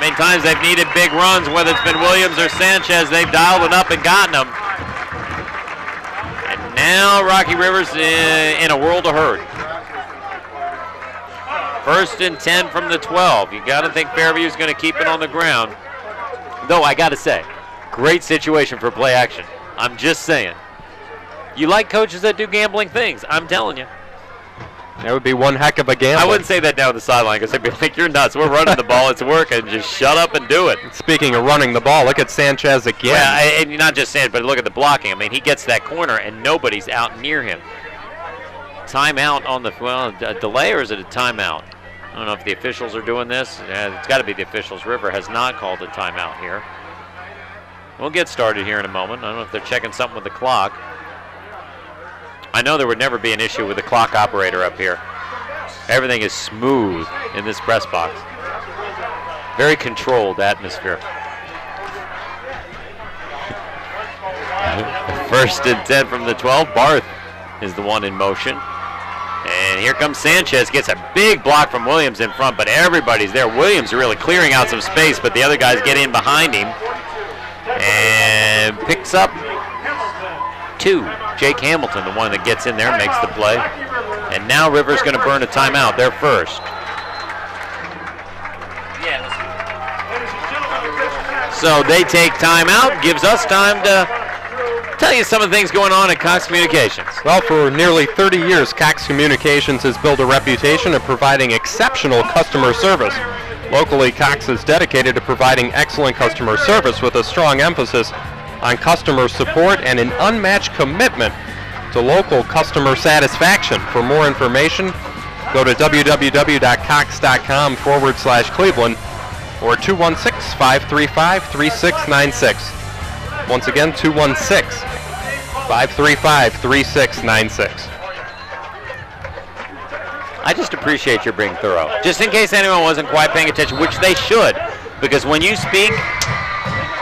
Many times they've needed big runs, whether it's been Williams or Sanchez, they've dialed it up and gotten them. And now Rocky River's in a world of hurt. 1st and 10 from the 12. You got to think Fairview's going to keep it on the ground. Though I got to say, great situation for play action. I'm just saying. You like coaches that do gambling things. I'm telling you. That would be one heck of a gamble. I wouldn't say that down the sideline because they'd be like, you're nuts. We're running the ball. It's working. Just shut up and do it. Speaking of running the ball, look at Sanchez again. Yeah, and not just Sanchez, but look at the blocking. I mean, he gets that corner and nobody's out near him. Timeout on the, well, a delay or is it a timeout? I don't know if the officials are doing this. It's got to be the officials. River has not called a timeout here. We'll get started here in a moment. I don't know if they're checking something with the clock. I know there would never be an issue with the clock operator up here. Everything is smooth in this press box. Very controlled atmosphere. 1st and 10 from the 12. Barth is the one in motion. And here comes Sanchez. Gets a big block from Williams in front, but everybody's there. Williams really clearing out some space, but the other guys get in behind him. And and picks up 2. Jake Hamilton, the one that gets in there and makes the play. And now River's going to burn a timeout, their first. So they take timeout, gives us time to tell you some of the things going on at Cox Communications. Well, for nearly 30 years, Cox Communications has built a reputation of providing exceptional customer service. Locally, Cox is dedicated to providing excellent customer service with a strong emphasis on customer support and an unmatched commitment to local customer satisfaction. For more information, go to www.cox.com/Cleveland or 216-535-3696. Once again, 216-535-3696. I just appreciate your being thorough. Just in case anyone wasn't quite paying attention, which they should, because when you speak,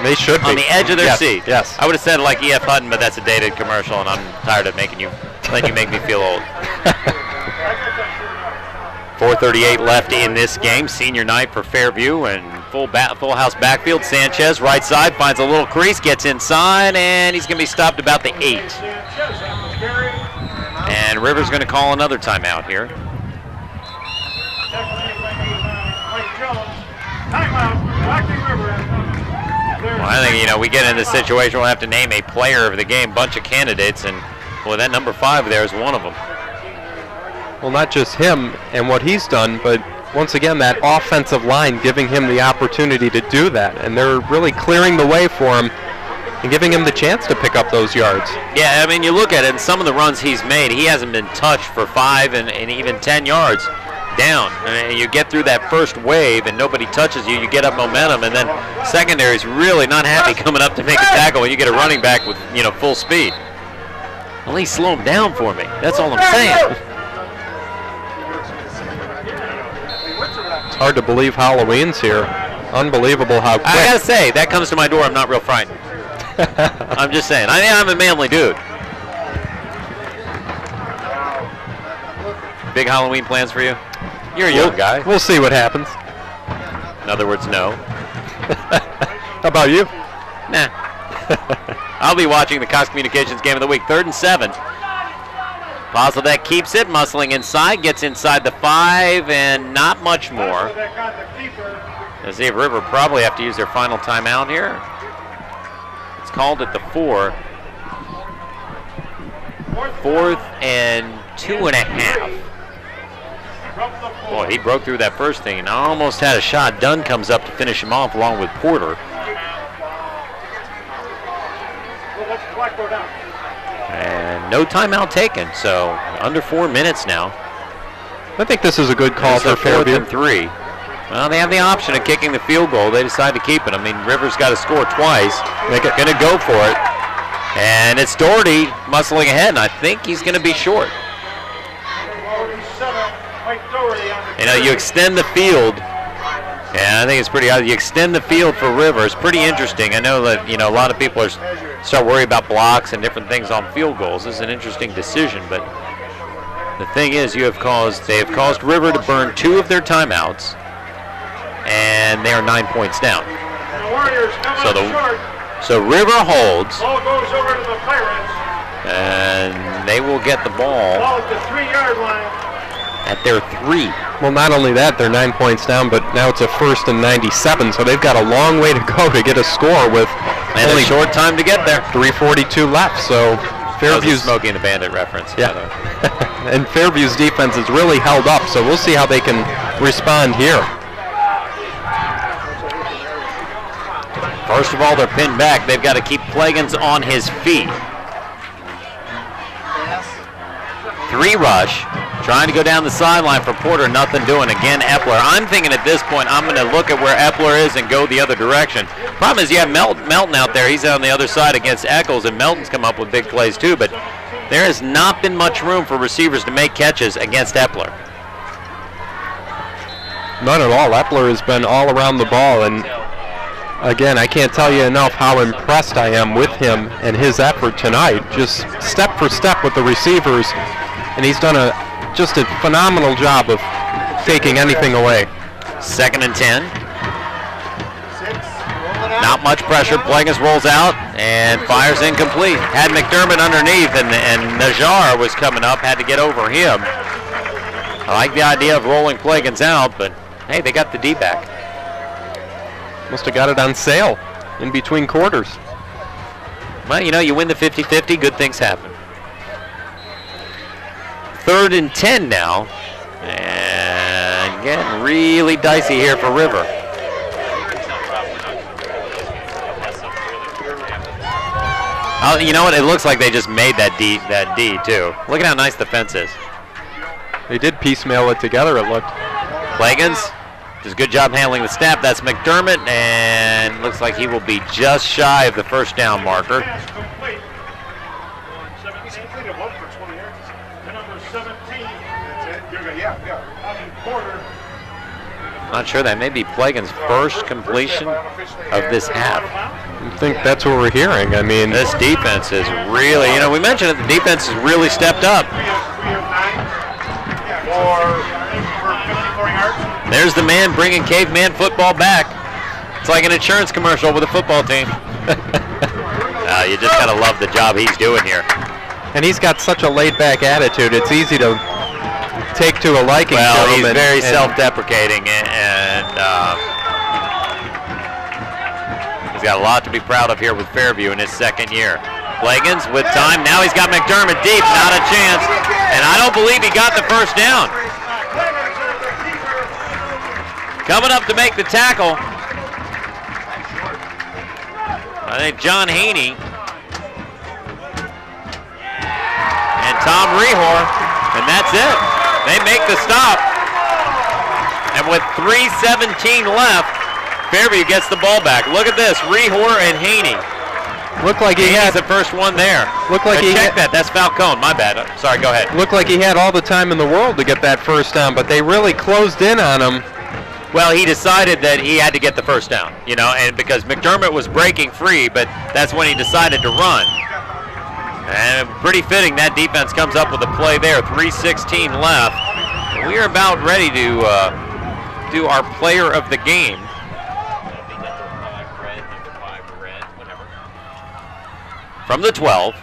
they should be on the edge of their seat. Yes. I would have said like E.F. Hutton, but that's a dated commercial, and I'm tired of letting you make me feel old. 4:38 left in this game. Senior night for Fairview and full house backfield. Sanchez, right side, finds a little crease, gets inside, and he's going to be stopped about the 8. And River's going to call another timeout here. Well, I think, we get in this situation, we'll have to name a player of the game, bunch of candidates, and boy, that number 5 there is one of them. Well, not just him and what he's done, but once again, that offensive line giving him the opportunity to do that. And they're really clearing the way for him and giving him the chance to pick up those yards. Yeah, I mean, you look at it, and some of the runs he's made, he hasn't been touched for 5 and even 10 yards down. And you get through that first wave and nobody touches you, you get up momentum, and then secondary's really not happy coming up to make a tackle when you get a running back with, full speed. At least slow him down for me. That's all I'm saying. It's hard to believe Halloween's here. Unbelievable how quick. I gotta say, that comes to my door, I'm not real frightened. I'm just saying. I'm a manly dude. Big Halloween plans for you? You're a young guy. We'll see what happens. In other words, no. How about you? Nah. I'll be watching the Cox Communications game of the week. 3rd and 7. Pozledek keeps it, muscling inside, gets inside the 5, and not much more. Let's see if River probably have to use their final timeout here. It's called at the 4. 4th and 2.5. Boy, he broke through that first thing and almost had a shot. Dunn comes up to finish him off along with Porter. And no timeout taken, so under 4 minutes now. I think this is a good call for Fairview. 4th and 3. Well, they have the option of kicking the field goal. They decide to keep it. I mean, River's got to score twice. They're going to go for it. And it's Doherty muscling ahead, and I think he's going to be short. You extend the field. Yeah, I think it's pretty odd. You extend the field for River. It's pretty interesting. I know that, a lot of people start worrying about blocks and different things on field goals. This is an interesting decision, but the thing is, they have caused River to burn 2 of their timeouts, and they are 9 points down. So River holds, and they will get the ball at the 3-yard line. At their 3. Well, not only that, they're 9 points down, but now it's a 1st and 97, so they've got a long way to go to get a score with only a short time to get there. 3:42 left, so Fairview's Smokey and the Bandit reference. Yeah. And Fairview's defense is really held up, so we'll see how they can respond here. First of all, they're pinned back. They've got to keep Plagans on his feet. 3 rush. Trying to go down the sideline for Porter, nothing doing. Again, Epler. I'm thinking at this point I'm going to look at where Epler is and go the other direction. Problem is you have Melton out there. He's on the other side against Eccles, and Melton's come up with big plays too, but there has not been much room for receivers to make catches against Epler. None at all. Epler has been all around the ball, and again, I can't tell you enough how impressed I am with him and his effort tonight. Just step for step with the receivers, and he's done just a phenomenal job of taking anything away. 2nd and 10. Not much pressure. Plagas rolls out and fires incomplete. Had McDermott underneath, and Najjar was coming up. Had to get over him. I like the idea of rolling Plagans out, but hey, they got the D back. Must have got it on sale in between quarters. Well, you know, you win the 50-50, good things happen. 3rd and 10 now. And getting really dicey here for River. Oh, you know what? It looks like they just made that D too. Look at how nice the fence is. They did piecemeal it together, it looked. Plagans does a good job handling the snap. That's McDermott, and looks like he will be just shy of the first down marker. Not sure, that may be Plagans' first completion of this half. I think that's what we're hearing. I mean, this defense is really, you know, we mentioned it, the defense has really stepped up. There's the man bringing caveman football back. It's like an insurance commercial with a football team. You just gotta love the job he's doing here. And he's got such a laid-back attitude. It's easy to take to a liking to him. Well, he's very self-deprecating, and he's got a lot to be proud of here with Fairview in his second year. Plagans with time. Now he's got McDermott deep. Not a chance. And I don't believe he got the first down. Coming up to make the tackle, I think John Haney and Tom Rehor, and that's it. They make the stop. And with 3:17 left, Fairview gets the ball back. Look at this, Rehor and Haney. Looked like he had the first one there. Looked like he check that. That's Falcone. My bad. Sorry. Go ahead. Looked like he had all the time in the world to get that first down, but they really closed in on him. Well, he decided that he had to get the first down, you know, and because McDermott was breaking free, but that's when he decided to run. And pretty fitting, that defense comes up with a play there. 3:16 left. We are about ready to do our player of the game. From the 12,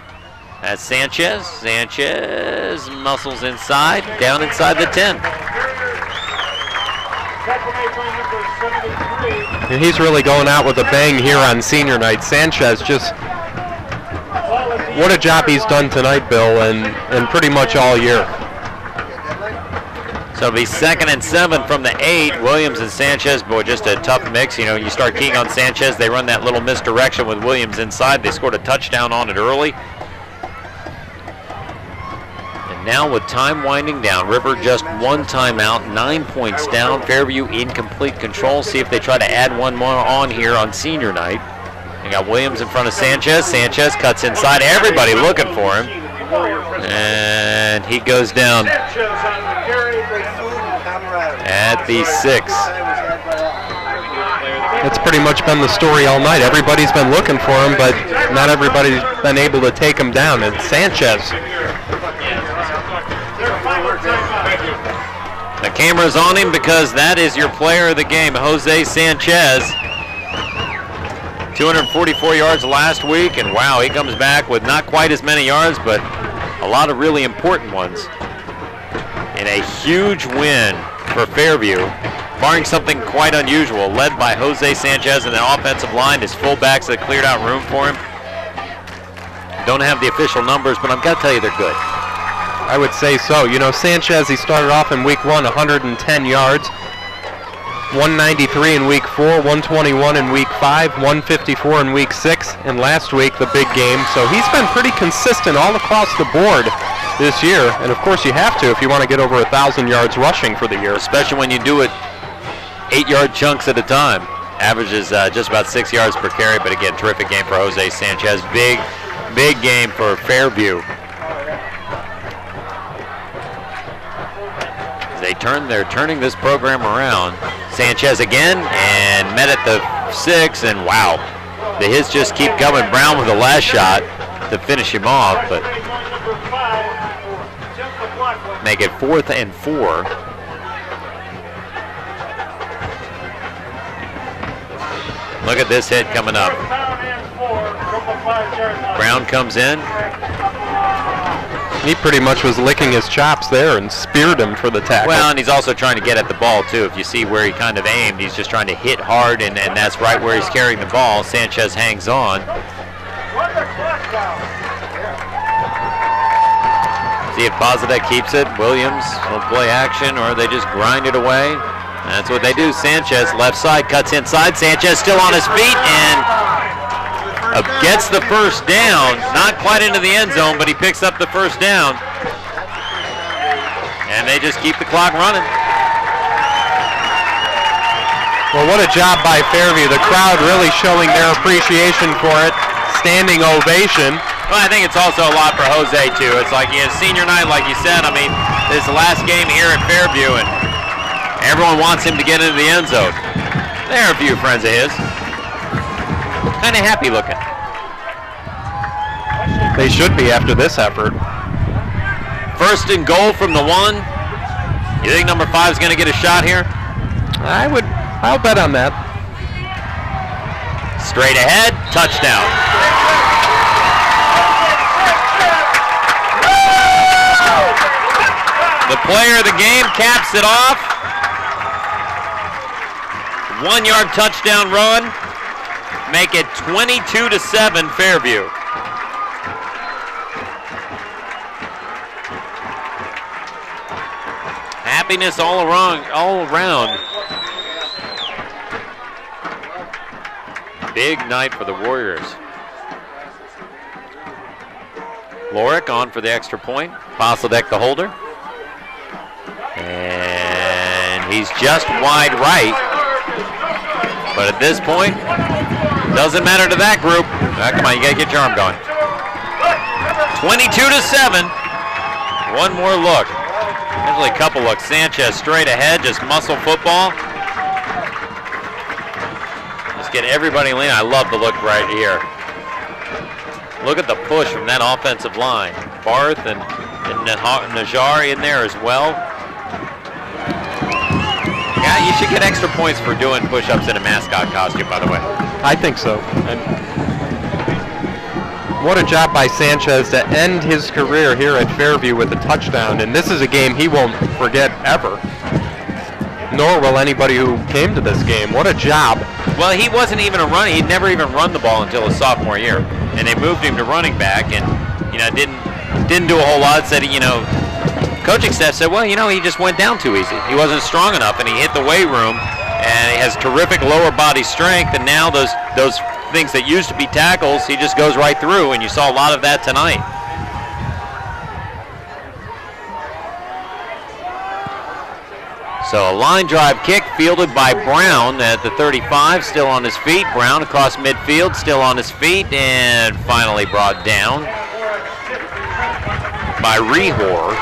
that's Sanchez. Sanchez muscles inside, down inside the 10. And he's really going out with a bang here on senior night. Sanchez just, what a job he's done tonight, Bill, and pretty much all year. So it'll be 2nd and 7 from the 8. Williams and Sanchez, boy, just a tough mix. You know, you start keying on Sanchez, they run that little misdirection with Williams inside. They scored a touchdown on it early. And now with time winding down, River just one timeout, 9 points down. Fairview in complete control. See if they try to add one more on here on senior night. They got Williams in front of Sanchez. Sanchez cuts inside. Everybody looking for him. And he goes down at the 6. That's pretty much been the story all night. Everybody's been looking for him, but not everybody's been able to take him down. And Sanchez. The camera's on him because that is your player of the game, Jose Sanchez. 244 yards last week, and wow, he comes back with not quite as many yards, but a lot of really important ones. In a huge win for Fairview, barring something quite unusual, led by Jose Sanchez and the offensive line. His fullbacks that cleared out room for him. Don't have the official numbers, but I've got to tell you they're good. I would say so. You know, Sanchez, he started off in week 1, 110 yards. 193 in week 4, 121 in week 5, 154 in week 6, and last week the big game. So he's been pretty consistent all across the board this year, and of course you have to if you want to get over 1,000 yards rushing for the year. Especially when you do it 8-yard chunks at a time. Averages just about 6 yards per carry, but again, terrific game for Jose Sanchez. Big game for Fairview. They're turning this program around. Sanchez again, and met at the 6, and wow, the hits just keep coming. Brown with the last shot to finish him off, but make it 4th and 4. Look at this hit coming up. Brown comes in. He pretty much was licking his chops there and speared him for the tackle. Well, and he's also trying to get at the ball, too. If you see where he kind of aimed, he's just trying to hit hard, and that's right where he's carrying the ball. Sanchez hangs on. See if Bozadek keeps it. Williams will play action, or they just grind it away. That's what they do. Sanchez, left side, cuts inside. Sanchez still on his feet and gets the first down. Not quite into the end zone, but he picks up the first down. And they just keep the clock running. Well, what a job by Fairview. The crowd really showing their appreciation for it. Standing ovation. Well, I think it's also a lot for Jose, too. It's like, senior night, like you said. I mean, this is the last game here at Fairview, and everyone wants him to get into the end zone. There are a few friends of his. Kind of happy looking. They should be after this effort. First and goal from the 1. You think number 5 is going to get a shot here? I'll bet on that. Straight ahead, touchdown. The player of the game caps it off. 1-yard touchdown run. Make it 22-7 Fairview. Happiness all around. Big night for the Warriors. Lorick on for the extra point. Bozadek the holder. And he's just wide right. But at this point, doesn't matter to that group. Come on, you gotta get your arm going. 22-7. One more look. Actually, a couple looks. Sanchez straight ahead, just muscle football. Just get everybody leaning. I love the look right here. Look at the push from that offensive line. Barth and Najar in there as well. Yeah, you should get extra points for doing push-ups in a mascot costume, by the way. I think so. What a job by Sanchez to end his career here at Fairview with a touchdown. And this is a game he won't forget ever. Nor will anybody who came to this game. What a job. Well, he wasn't even a runner. He'd never even run the ball until his sophomore year. And they moved him to running back and, didn't do a whole lot. Said, coaching staff said, well, he just went down too easy. He wasn't strong enough, and he hit the weight room, and he has terrific lower body strength, and now those things that used to be tackles, he just goes right through, and you saw a lot of that tonight. So a line drive kick fielded by Brown at the 35, still on his feet. Brown across midfield, still on his feet, and finally brought down by Rehor.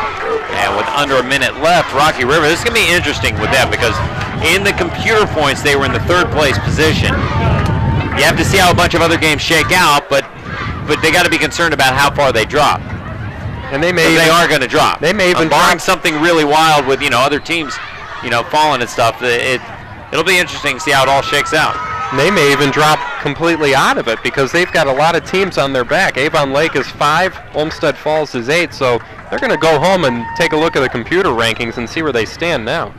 And with under a minute left, Rocky River, this is going to be interesting with them because in the computer points, they were in the 3rd place position. You have to see how a bunch of other games shake out, but they got to be concerned about how far they drop. And they are going to drop. They may even barring something really wild with other teams, falling and stuff. It'll be interesting to see how it all shakes out. They may even drop completely out of it because they've got a lot of teams on their back. Avon Lake is 5, Olmsted Falls is 8, so they're going to go home and take a look at the computer rankings and see where they stand now.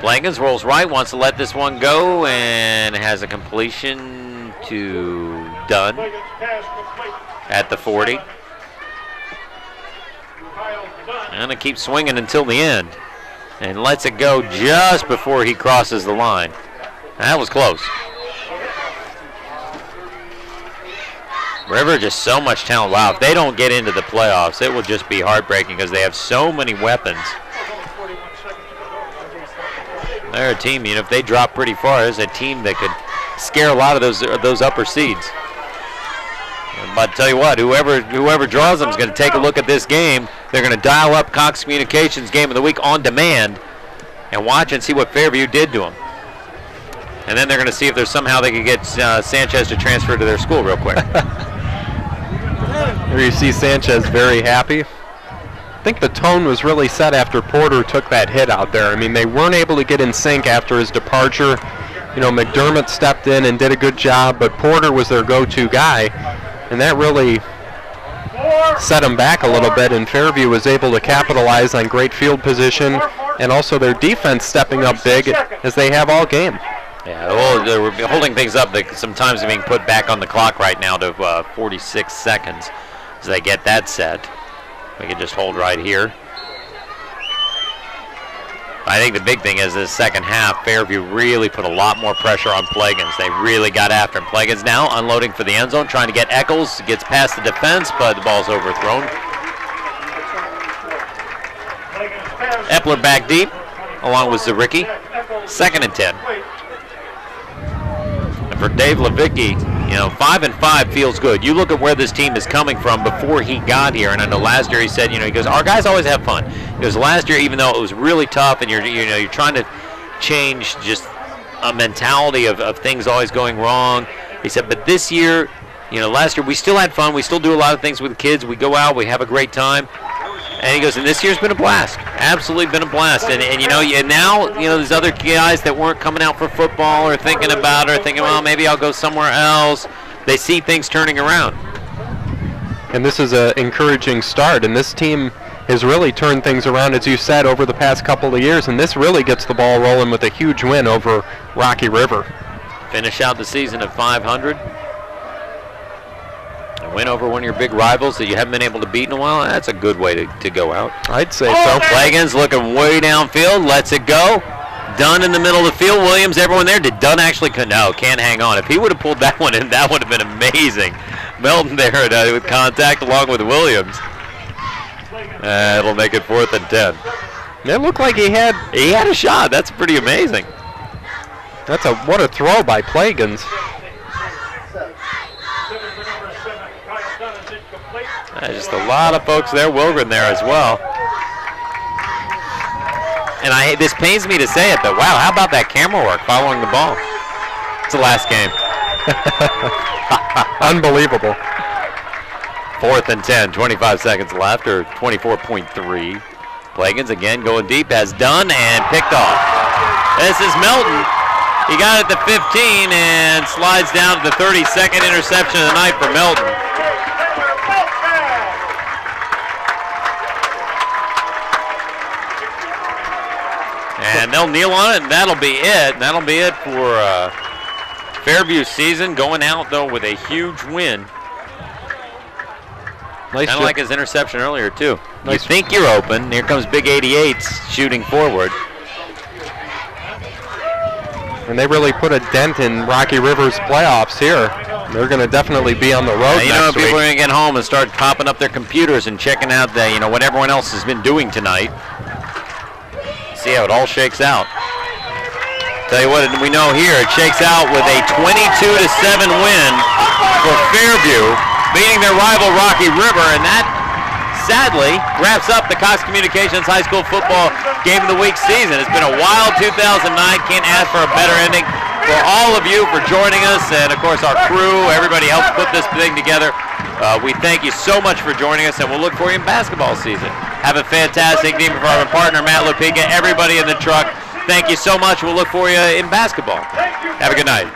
Blankens rolls right, wants to let this one go, and has a completion to Dunn at the 40. And it keeps swinging until the end. And lets it go just before he crosses the line. That was close. River, just so much talent. Wow, if they don't get into the playoffs, it will just be heartbreaking because they have so many weapons. They're a team, if they drop pretty far, there's a team that could scare a lot of those upper seeds. But I tell you what, whoever draws them is going to take a look at this game. They're going to dial up Cox Communications Game of the Week on demand and watch and see what Fairview did to them. And then they're going to see if there's somehow they can get Sanchez to transfer to their school real quick. There you see Sanchez very happy. I think the tone was really set after Porter took that hit out there. I mean, they weren't able to get in sync after his departure. McDermott stepped in and did a good job, but Porter was their go-to guy, and that really set them back a little bit, and Fairview was able to capitalize on great field position and also their defense stepping up big as they have all game. Yeah, well, they were holding things up. Sometimes being put back on the clock right now to 46 seconds as they get that set. We can just hold right here. I think the big thing is this second half, Fairview really put a lot more pressure on Plagans. They really got after him. Plagans now unloading for the end zone, trying to get Eccles. Gets past the defense, but the ball's overthrown. Epler back deep, along with Zawicki. 2nd and 10. And for Dave Levicki, 5 and 5 feels good. You look at where this team is coming from before he got here, and I know last year he said, he goes, our guys always have fun. He goes, last year, even though it was really tough, and you're trying to change just a mentality of things always going wrong. He said, but this year, last year we still had fun. We still do a lot of things with the kids. We go out, we have a great time. And he goes, and this year's been a blast. Absolutely been a blast. And now, there's other guys that weren't coming out for football or thinking about it or thinking, well, maybe I'll go somewhere else. They see things turning around. And this is an encouraging start. And this team has really turned things around, as you said, over the past couple of years. And this really gets the ball rolling with a huge win over Rocky River. Finish out the season at 500. Win over one of your big rivals that you haven't been able to beat in a while. That's a good way to go out. I'd say so. Plagans looking way downfield, lets it go. Dunn in the middle of the field. Williams, everyone there. Did Dunn actually? No, can't hang on. If he would have pulled that one in, that would have been amazing. Melton there with contact along with Williams. It'll make it 4th and 10. It looked like he had a shot. That's pretty amazing. What a throw by Plagans. Just a lot of folks there. Wilgren there as well. And this pains me to say it, but wow, how about that camera work following the ball? It's the last game. Unbelievable. 4th and 10, 25 seconds left, or 24.3. Plagans again going deep, has done and picked off. This is Melton. He got it to 15 and slides down to the 32nd interception of the night for Melton. And they'll kneel on it, and that'll be it. And that'll be it for Fairview's season. Going out, though, with a huge win. Nice, kind of like his interception earlier, too. Nice. You think you're open. Here comes Big 88s shooting forward. And they really put a dent in Rocky River's playoffs here. They're going to definitely be on the road next week. People are going to get home and start popping up their computers and checking out what everyone else has been doing tonight. See how it all shakes out. Tell you what, we know here, it shakes out with a 22-7 win for Fairview, beating their rival Rocky River, and that sadly wraps up the Cox Communications High School football Game of the Week season. It's been a wild 2009. Can't ask for a better ending. For all of you for joining us, and of course our crew, everybody helped put this thing together. We thank you so much for joining us, and we'll look for you in basketball season. Have a fantastic evening for our partner, Matt Lupica, everybody in the truck. Thank you so much. We'll look for you in basketball. Have a good night.